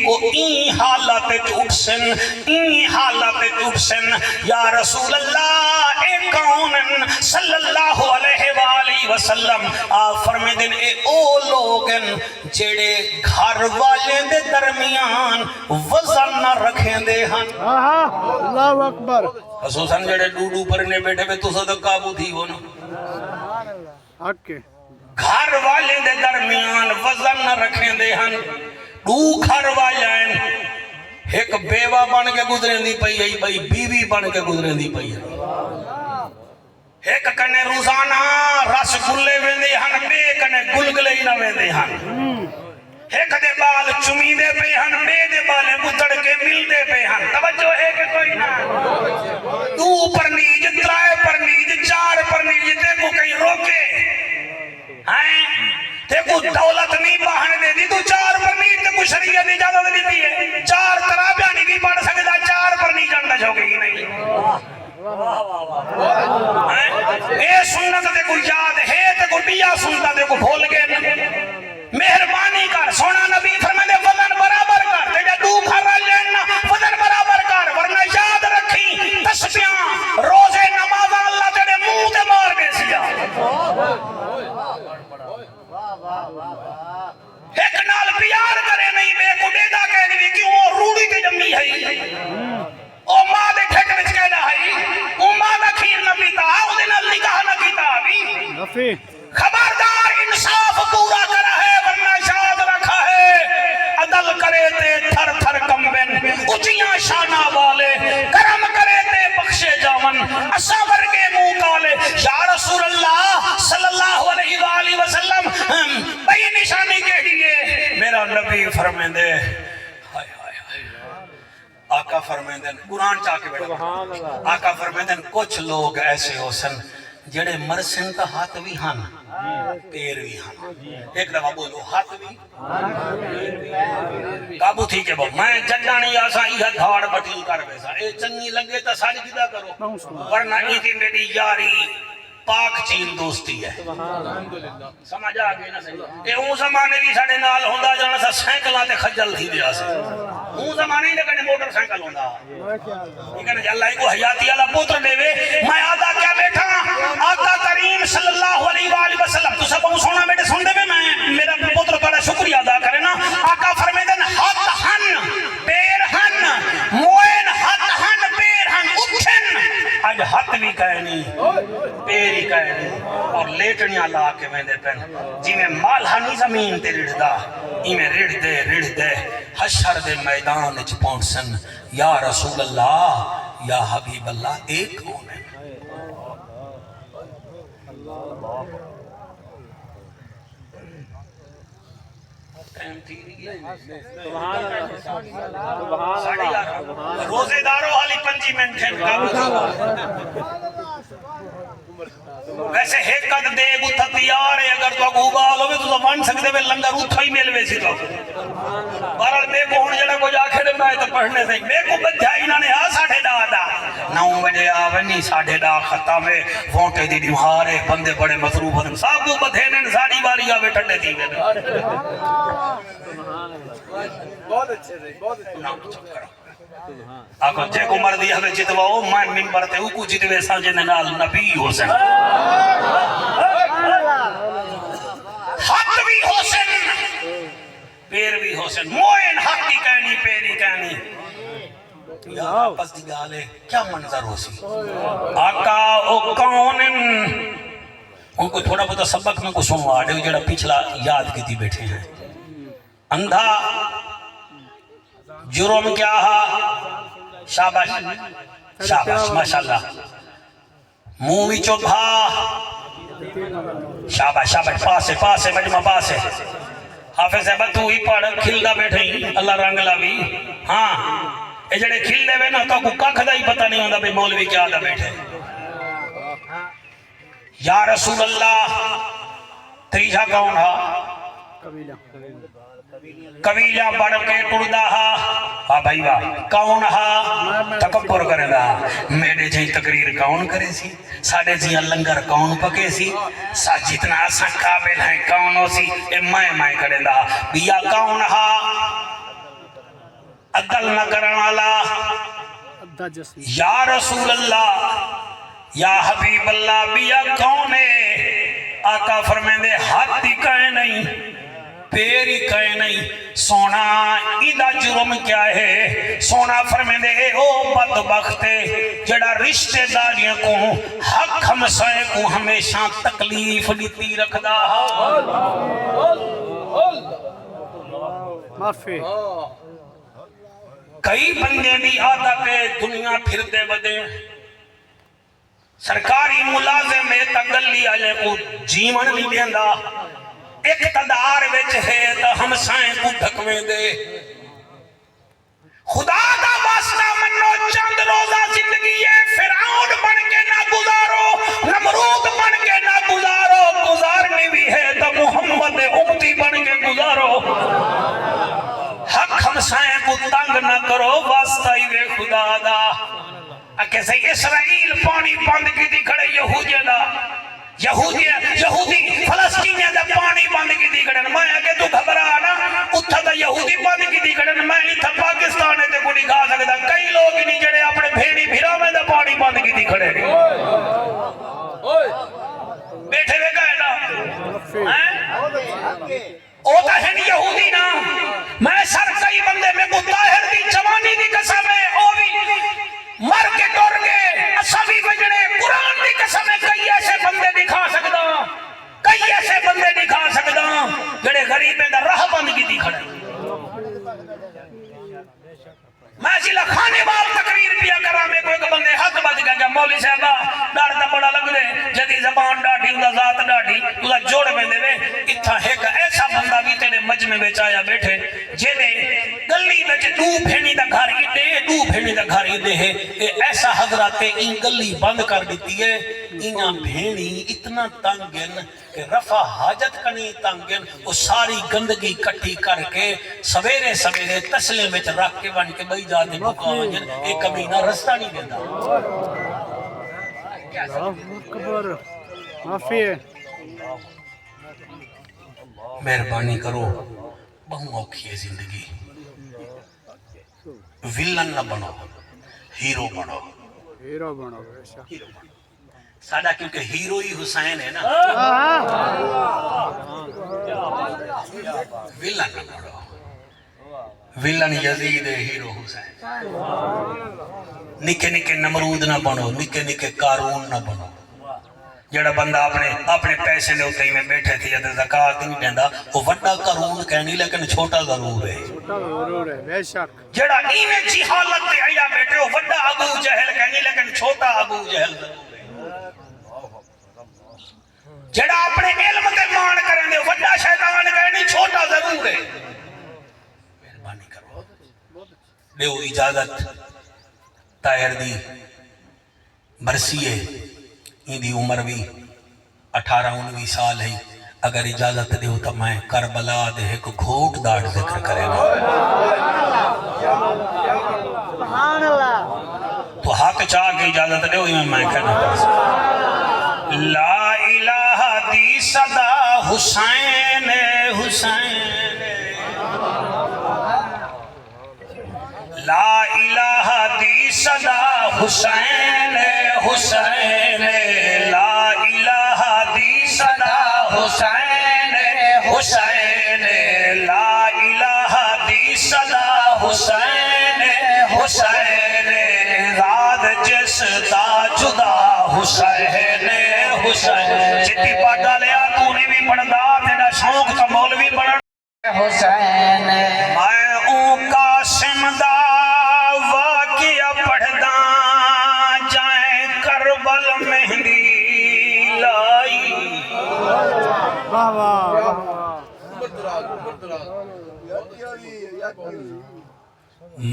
وہ این حالت اٹھ سن این حالت اٹھ سن یا رسول اللہ اے کونن صلی اللہ علیہ وآلہ وسلم آپ فرمے دن اے او لوگن جڑے گھر والے دے درمیان وزن نہ رکھیں دے ہن اللہ اکبر خصوصاً جڑے ڈوڈو پرنے بیٹھے میں تو صدق قابو تھی ہو نا حق کے گھر والے دے درمیان وزن نہ رکھیں دے ہن دو گھر والے ہیں ایک بیوہ بن کے گزریں دی پئی ہے بھئی بیوی بن کے گزریں دی پئی ہے ایک کنے روزانہ رس گلے ویندے ہن بے کنے گلگلے ہی نہ ویندے ہن ایک دے بال چمی دے پہ ہن بے دے بالے بتڑ کے مل دے پہ ہن توجہ ہے کہ کوئی نہ دو پر نیج ترائے پر نیج چار پر نیج تے کو کہیں روکے تے کو دولت نہیں باہن دے دی تو چار پر نیج تے کو شریعت اجازت دیتی ہے چار طرح بیانی بھی پڑھ سکتا چار پر نیج اندہ چھوکے ہی نہیں اے سنت تے کو یاد ہے تے کو دیا سنتا تے کو بھول گئے مہربانی کر سونا نبی فرمائے وزن برابر کر تے جا دو گھر لینا وزن برابر کر ورنہ یاد رکھی تسبیحاں روزے نمازاں اللہ تیرے منہ تے مار دے سیا ایک نال پیار کرے نہیں بے کو دے دا کہہ دی کیوں روڑی تے جمی ہے او ماں دے ٹھیک وچ کہنا ہے او ماں دا کھیر نہ پیتا او دے نال نکاح نہ کیتا بھی نفی خبردار انصاف پورا کرا ہے ورنہ شاد رکھا ہے عدل کرے تے تھر تھر کمبن اچیاں شانہ والے کرم کرے تے بخشے جاون اسا ورگے منہ کالے یا رسول اللہ صلی اللہ علیہ وآلہ وسلم بھئی نشانی کہیے میرا نبی فرمیندے آقا فرمیندن قرآن چاہ کے بیٹھا آقا فرمیندن کچھ لوگ ایسے ہو سن جڑے مرسن کا ہاتھ بھی ہن پیر بھی ہن ایک دفعہ بولو ہاتھ بھی قابو تھی کہ میں جنانی آسا یہ دھاڑ بٹل کر بیسا اے چنگی لگے تا ساری جدا کرو ورنہ ایتی میری یاری پاک چین دوستی ہے سمجھ آگئی نا صحیح اے اون زمانے بھی ساڑے نال ہوندہ جانا سا سینکلہ تے خجل تھی دیا سے اون زمانے ہی لگنے موٹر سینکل ہوندہ یہ کہنے جا اللہ کو حیاتی اللہ پوتر دے وے میں آدھا کیا بیٹھا آقا کریم صلی اللہ علیہ وآلہ وسلم تو سب ہوں سونا بیٹے سن دے میں میرا پوتر توڑا شکریہ ادا کرے نا آقا فرمیدن حق ہن بے پیر ہی کہے اور لیٹنیاں لا کے میں دے پہن جی میں مالہ نہیں زمین تے رڑ دا ای میں رڑ دے حشر دے میدان اچ پہنچن یا رسول اللہ یا حبیب اللہ ایک کون ہے روزے داروں حالی 5 منٹ ویسے حقت دے گتھا تیار ہے اگر تو اگو بال ہوئے تو بن سکتے میں لنگر اتھا ہی ملوے سی تو بہرحال میں کو ہون جڑا کو جا کھڑے میں تو پڑھنے سے میں کو بدھا انہوں نے 8:30 9 بجے آونی 8:30 ختم ہے وونٹے دی دیوارے بندے بڑے مصروف ہوتے صاحب کو بدھے نے ساڑی باری آوے ٹھنڈے تھی میں بہت اچھے رہے بہت اچھے آقا جے کو مردی ہمیں جتواؤ میں منبر تے اوکو جتوے سانجے نال نبی حسین حق بھی حسین پیر بھی حسین موین حق کی کہنی پیری کہنی یا پس دی گالے کیا منظر ہو سی آقا او کونن ان کو تھوڑا بہت سبق میں کو سنوا دے جڑا پچھلا یاد کی تھی بیٹھے ہیں اندھا جرم کیا ہا شاباش شاباش ماشاءاللہ مووی چوبھا شاباش شاباش پاسے مجمع پاسے حافظ صاحب تو ہی پڑھ کھلدا بیٹھے ہی اللہ رنگ لاوی ہاں اے جڑے کھل دے وے نا تو کو ککھ دا ہی پتہ نہیں ہوندا بھئی مولوی کیا دا بیٹھے یا رسول اللہ تیجا کون ہا قبیلہ بڑھ کے ٹڑدا ہا ہاں بھائی واہ کون ہا تکبر کرے دا میرے جی تقریر کون کرے سی ساڑھے جی لنگر کون پکے سی سا جتنا اسا قابل ہیں کون ہو سی اے میں کرے دا بیا کون ہا عدل نہ کرن والا یا رسول اللہ یا حبیب اللہ بیا کون ہے آقا فرمیندے ہاتھ ہی کہیں نہیں پیری کہیں نہیں سونا ایدہ جرم کیا ہے سونا فرمیندے او بدبختے جڑا رشتہ داریاں کو حق ہمسائے کو ہمیشہ تکلیف لیتی رکھدا معافی کئی بندے بھی آدھا کے دنیا پھرتے بدے سرکاری ملازم ہے تگلی آلے کو جیون نہیں دیندہ اقتدار وچ ہے تو ہم سائیں کو دھکویں دے خدا دا واسطہ منو چند روزہ زندگی ہے فرعون بن کے نہ گزارو نمرود بن کے نہ گزارو گزارنی بھی ہے تو محمد امتی بن کے گزارو حق ہم سائیں کو تنگ نہ کرو واسطہ ہی دے خدا دا کیسے اسرائیل پانی بند کی دی کھڑے یہودیہ دا یہودی فلسطینیہ دا پانی بند کی دی کھڑے میں آگے تو گھبرا نا اتھا دا یہودی بند کی دی کھڑے میں اتھا پاکستان ہے کوئی گا سکتا کئی لوگ نہیں جڑے اپنے بھیڑی بھیرا میں دا پانی بند کی دی کھڑے بیٹھے ہوئے کہے نا او تا ہے نہیں یہودی نا میں سر کئی بندے میں کو طاہر دی جوانی دی قسم ہے او بھی مر کے ٹور گئے اصابی بجڑے قرآن دی قسم ہے کئی ایسے بندے دکھا سکتا کئی ایسے بندے دکھا سکتا جڑے غریبیں دا راہ بند کی دی کھڑے میں ضلع کھانے وال تقریر پیا کرا میں کوئی بندے حق بچ گیا مولی صاحبہ ڈار دا بڑا لگ دے جدی زبان ڈاٹھی دا ذات ڈاٹھی دا جوڑ میں دے وے اتھا ایک ایسا بندہ بھی تیرے مجمع بچ آیا بیٹھے جے دے گلی بچ دو بھینی دا گھر ہی دے دو بھینی دا گھر ہی دے ہے ایسا حضرات ان گلی بند کر دیتی ہے انہاں بھینی اتنا تنگن کہ رفع حاجت کنی تنگن وہ ساری گندگی کٹھی کر کے سویرے سویرے تسلے میں رکھ کے بن کے بھئی جاتے بھکا آجن ایک کمینہ رستہ نہیں دیتا اکبر معافی ہے مہربانی کرو بہت اوکھی ہے زندگی ویلن نہ بنو ہیرو بنو ہیرو بنو بیشا سادہ کیونکہ ہیرو ہی حسین ہے نا ویلن نہ بنو ویلن یزید ہے ہیرو حسین نکے نکے نمرود نہ بنو نکے نکے قارون نہ بنو جڑا بندہ اپنے پیسے دے اتنے میں بیٹھے تھے یا زکات نہیں دیندا وہ وڈا قارون کہنی لیکن چھوٹا ضرور ہے. چھوٹا ضرور ہے بے شک. جڑا ایویں جی حالت تے آیا بیٹھے وہ وڈا ابو جہل کہنی لیکن چھوٹا ابو جہل ضرور ہے. جڑا اپنے علم تے مان کریں دے وڈا شیطان کہنی چھوٹا ضرور ہے. مہربانی کرو دیو اجازت. طاہر دی برسی ہے ان دی عمر بھی 18-19 سال ہے. اگر اجازت دیو تو میں کربلا دے ایک گھوٹ داڑ ذکر کرے گا. سبحان اللہ. تو حق چاہ کے اجازت دیو میں کہنا پڑا. لا الہ دی صدا حسین حسین. لا الہ دی صدا حسین حسین. لا الہ دی صدا حسین حسین. لا الہ دی صدا حسین حسین. راد جس دا جدا حسین حسین. جتی پاٹا لیا تو نے بھی پڑھدا تیرا شوق تا مولوی بڑھن حسین. میں اون قاسم دا واقعہ پڑھدا جائیں کربل مہندی لائی. واہ واہ.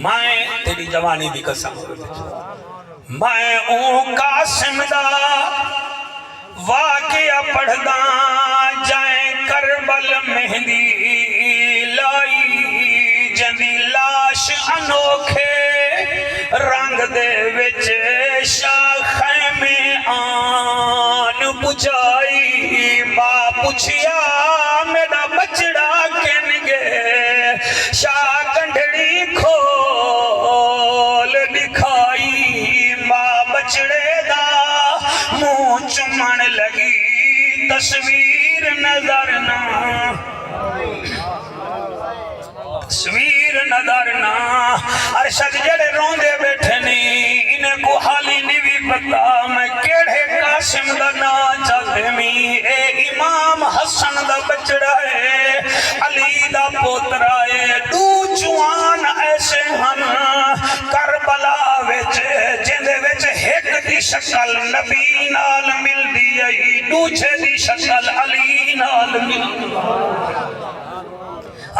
میں تیری جوانی دی قسم میں اون قاسم دا واقعہ پڑھدا جائیں کربل مہندی لائی. جندی لاش انوکھے رنگ دے وچ شاخے میں آن بجائی. ماں پوچھیا میرا بچڑا کن گے شاہ کنڈڑی کھول دکھائی. ماں بچڑے دا منہ چمن لگی تصویر نظر نہ تصویر نظر نہ. ارشد جڑے روندے بیٹھے نہیں انہیں کو حالی نہیں بھی پتا میں کیڑے قاسم دا نا چاہتے می. اے امام حسن دا بچڑا ہے علی دا پوترا ہے. دو جوان ایسے ہن کربلا وچ جندے وچ ایک دی شکل نبی نال مل دی ہے دوجے دی شکل علی نال مل دی.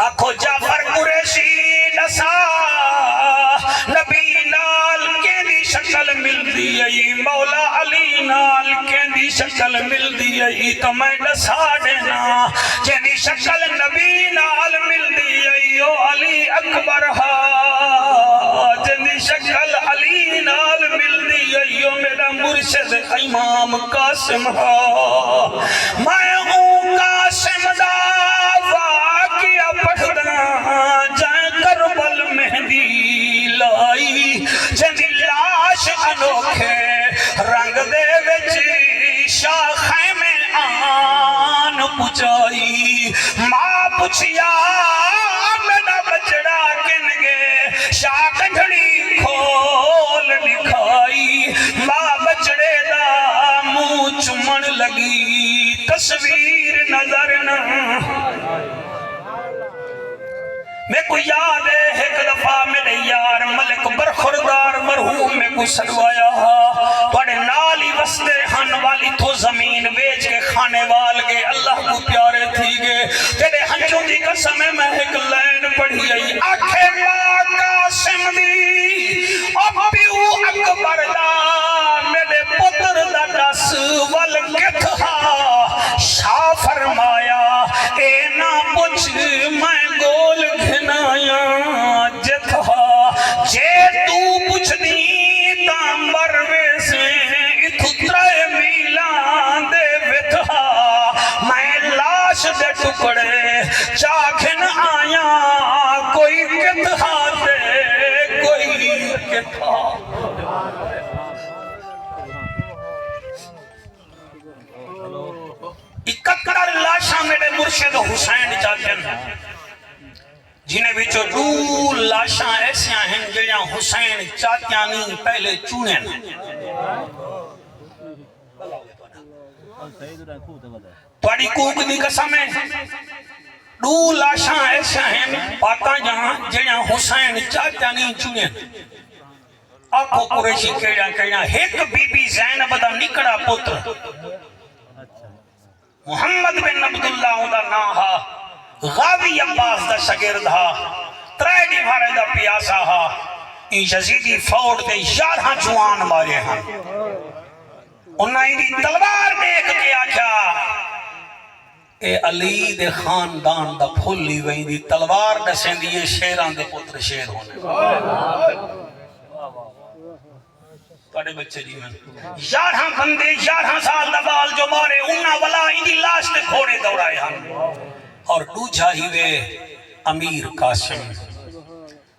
آکھو جعفر قریشی نسا نبی نال کیندی شکل ملدی ہے مولا علی نال کیندی شکل ملدی ہے. تو میں نسا دینا کیندی شکل نبی نال ملدی ہے او علی اکبر ہا. جیندی شکل علی نال ملدی ہے او میرا مرشد امام قاسم ہا. میں ہوں قاسم دا واقعہ پڑھدا جائیں کربل مہندی لائی. جندی لاش انوکھے رنگ دے وچ شاخے میں آن پچائی. ماں پوچھیا میرا بچڑا کن گے شاہ کنڈڑی کھول دکھائی. ماں بچڑے دا منہ چمن لگی تصویر نظر نہ. میں کو یاد ہے ایک دفعہ میرے یار ملک برخوردار مرحوم میں کو سلوایا توڑے نالی وستے ہن والی تو زمین بیچ کے کھانے وال گئے اللہ کو پیارے تھی گئے. تیرے ہنچوں دی قسم میں ایک لین پڑھی آئی آنکھیں ماں قاسم دی اب پیو اکبر دا میرے پتر دا دس ول کتھا. شاہ فرمایا اے نا پوچھ میں گول گھنایا جتھا جے تو پوچھ دی تا مروے سے اتھو ترے میلان دے وتھا. میں لاش دے ٹکڑے چاکھن آیا کوئی کتھا دے کوئی کتھا. اکتر لاشاں میرے مرشد حسین چاہتن جنہیں بچو دو لاشاں ایسیاں ہیں جہاں حسین چاہتیاں نہیں پہلے چونیں. تھوڑی کوک دی قسم ہے دو لاشاں ایسا ہیں پاکاں جہاں جہاں حسین چاچا نہیں چنے آکھو قریشی کہڑا ایک بی بی زینب دا نکڑا پتر محمد بن عبداللہ دا نام ہا غاوی عباس دا شگرد ہا ترائے دیوارے دا پیاسا ہا این یزیدی فوج دے 11 جوان مارے ہاں انہاں دی تلوار دیکھ کے آکھیا اے علی دے خاندان دا پھلی وہیں دی تلوار دسیں دی یہ شیران دے پتر شیر ہونے تھوڑے بچے جی میں 11 بندے 11 سال دا بال جو مارے انہاں والا دی لاش تے گھوڑے دوڑائے ہم اور دوجھا ہی وے امیر قاسم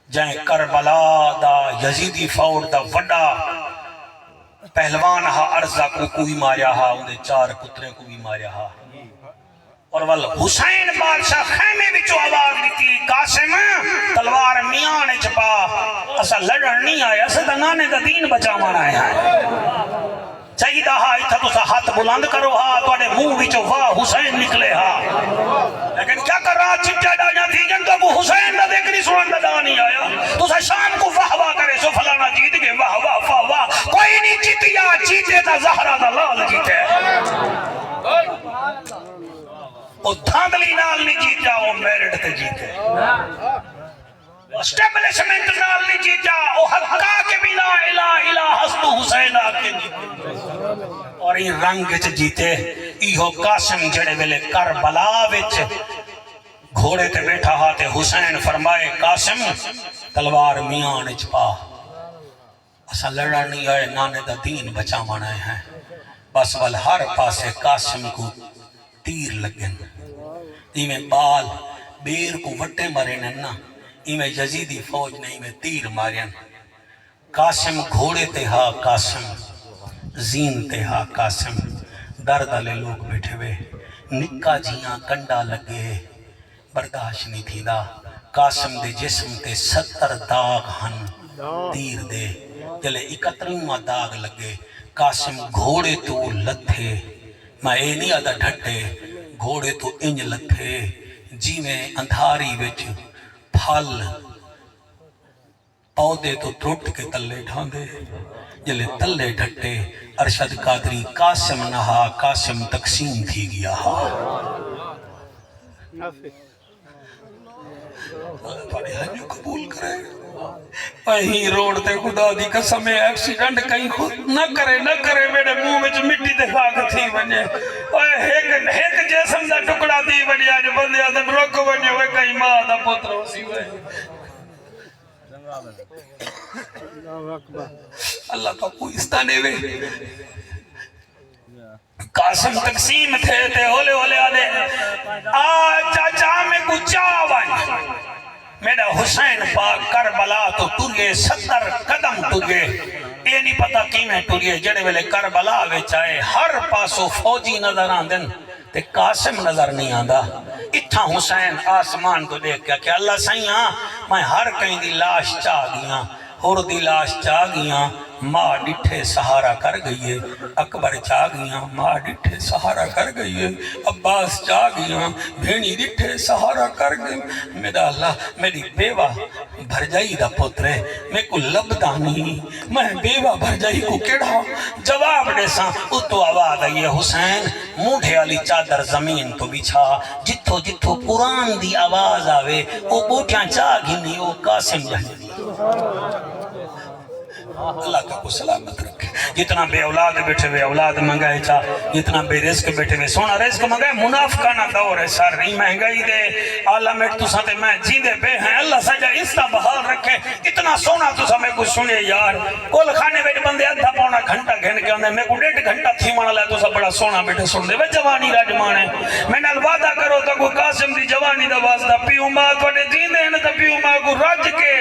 جائیں کربلا دا یزیدی فوج دا وڈا پہلوان ہا ارزا کو کوئی ماریا ہا انہیں 4 پترے کو بھی ماریا ہا اور وال حسین بادشاہ خیمے بچو آواز دیتی قاسم تلوار میاں نے چھپا اسا لڑن نہیں آیا اسا دا نانے دا دین بچا مانا ہے چاہیدہ ہا اتھا تو سا ہاتھ بلند کرو ہا تو اڑے منہ بچو واہ حسین نکلے ہا لیکن کیا کر رہا چٹا ڈایا تھی جن تو وہ حسین نہ دیکھ نہیں سنن دا نہیں آیا تو سا شام کو واہ واہ کرے سو فلانا جیت گئے واہ واہ واہ واہ کوئی نہیں جیتیا جیتے تا زہرہ دا لال جیتے وہ دھاندلی نال نہیں جیتا وہ میرٹ تے جیتے اسٹیبلشمنٹ نال نہیں جیتا وہ حقا کے بنا الہ الہ حسن حسین آکے جیتے اور این رنگ چ جیتے ایہو قاسم جڑے ویلے کربلا وچ گھوڑے تے بیٹھا ہا تے حسین فرمائے قاسم تلوار میاں نے چھپا اسا لڑا نہیں آئے نانے دا دین بچا مانا ہیں بس وال ہر پاسے قاسم کو تیر لگن ایمیں بال بیر کو وٹے مرے ننا ایمیں یزیدی فوج نے ایمیں تیر مارین قاسم گھوڑے تے ہا قاسم زین تے ہا قاسم درد والے لوگ بیٹھے ہوئے نکا جیاں کنڈا لگے برداشت نہیں تھی دا قاسم دے جسم تے 70 داغ ہن تیر دے جلے 71واں داغ لگے قاسم گھوڑے تو لتھے میں اے نہیں آدھا ڈھٹے گھوڑے تو انج لتھے جی میں اندھاری وچ پھل پودے تو ٹوٹ کے تلے ڈھاندے جلے تلے ڈھٹے ارشد قادری قاسم نہا قاسم تقسیم تھی گیا ہا بڑے ہنجو قبول کرے وہی روڈ تے خدا دی قسم ایکسیڈنٹ کہیں خود نہ کرے میرے منہ وچ مٹی تے خاک تھی ونجے ایک جسم دا ٹکڑا تھی ونجے اج بندے آدم رک ونجے وہ کہیں ماں دا پتر ہو سی وے اللہ کا کوئی استانے وے قاسم تقسیم تھے تے ہولے ہولے آدھے چاچا میں کو چاوان میرا حسین پاک کربلا تو ٹریے 70 قدم ٹریے یہ نہیں پتا کی میں ٹریے جڑے ویلے کربلا وچ آئے ہر پاسو فوجی نظر آندن تے قاسم نظر نہیں آندا اتھا حسین آسمان تو دیکھ گیا کہ اللہ سائیاں میں ہر کہیں دی لاش چاہ گیا ہور دی لاش چاہ گیا ماں ڈٹھے سہارا کر گئی ہے اکبر چاہ گیا ماں ڈٹھے سہارا کر گئی ہے عباس چاہ گیا بھینی ڈٹھے سہارا کر گئی میرا اللہ میری بیوہ بھرجائی دا پتر ہے میں کو لبدا نہیں میں بیوہ بھرجائی کو کیڑا جواب دے ساں اتو آواز آئی ہے حسین موڑھے علی چادر زمین تو بچھا جتھو جتھو قرآن دی آواز آوے وہ بوٹیاں چاہ گھنی وہ قاسم جہنی اللہ کا کو سلامت رکھے جتنا بے اولاد بیٹھے ہوئے اولاد منگائے چاہ جتنا بے رزق بیٹھے ہوئے سونا رزق منگائے منافقانہ دور ہے سر نہیں مہنگائی دے عالمیٹ تو ساتھ میں جیندے بے ہیں اللہ سجا اس کا بحال رکھے اتنا سونا تو ساتھ میں کچھ سنے یار کول کھانے بیٹھ بندے ادھا پونا گھنٹہ گھن کے آنے میں کو 1.5 گھنٹہ تھی مانا لائے تو سب بڑا سونا بیٹھے سن دے وہ جوانی راجمان ہے میں نے الوعدہ کرو تو کوئی قاسم دی جوانی دا واسطہ پیوں ماں توڑے جیندے ہیں تو پیوں ماں کو رج کے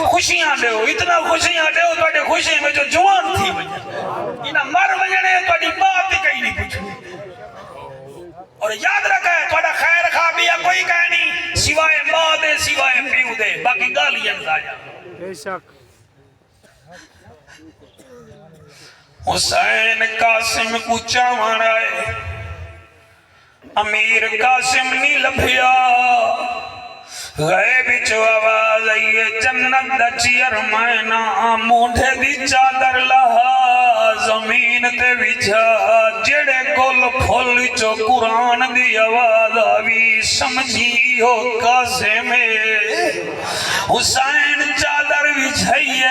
خوشیاں دے ہو اتنا خوشیاں دے ہو توڑے خوشی میں جو جوان تھی انہاں مر وجنے توڑی بات ہی کہیں نہیں پوچھنی اور یاد رکھا ہے توڑا خیر خوابیا کوئی کہہ نہیں سوائے ماں دے سوائے پیوں دے باقی گالی انزا جا بے شک حسین قاسم کو چاون آئے امیر قاسم نہیں لبھیا غیب چو آواز آئیے جنت دا چیر مائنا مونڈے دی چادر لہا زمین تے وچھا جڑے گل پھول چو قرآن دی آواز آوی سمجھی ہو قاسم حسین چادر وچھائیے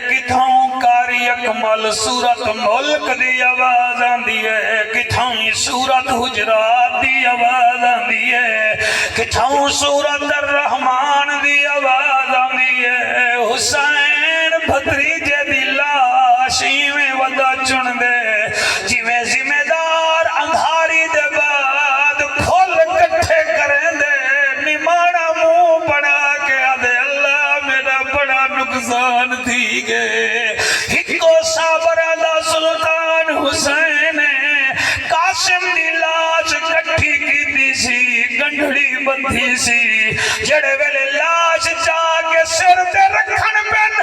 کتھاؤں کاری اکمل سورت ملک دی آواز آندی ہے کتھاؤں سورت حجرات دی آواز آندی ہے کتھاؤں سورت الرحمن دی آواز آندی ہے حسین بھتریجے دی لاشی میں ودا چن دے جی میں ذمہ دار اندھاری دے بعد کھول کٹھے کریں دے نمانا منہ بڑا کے آدھے اللہ میرا بڑا نقصان تھی گئے ہکو صابر دا سلطان حسین قاسم دی لاش کٹھی کی دی سی گنڈڑی بندھی سی جڑے ویلے لاش جا کے سر تے رکھن پین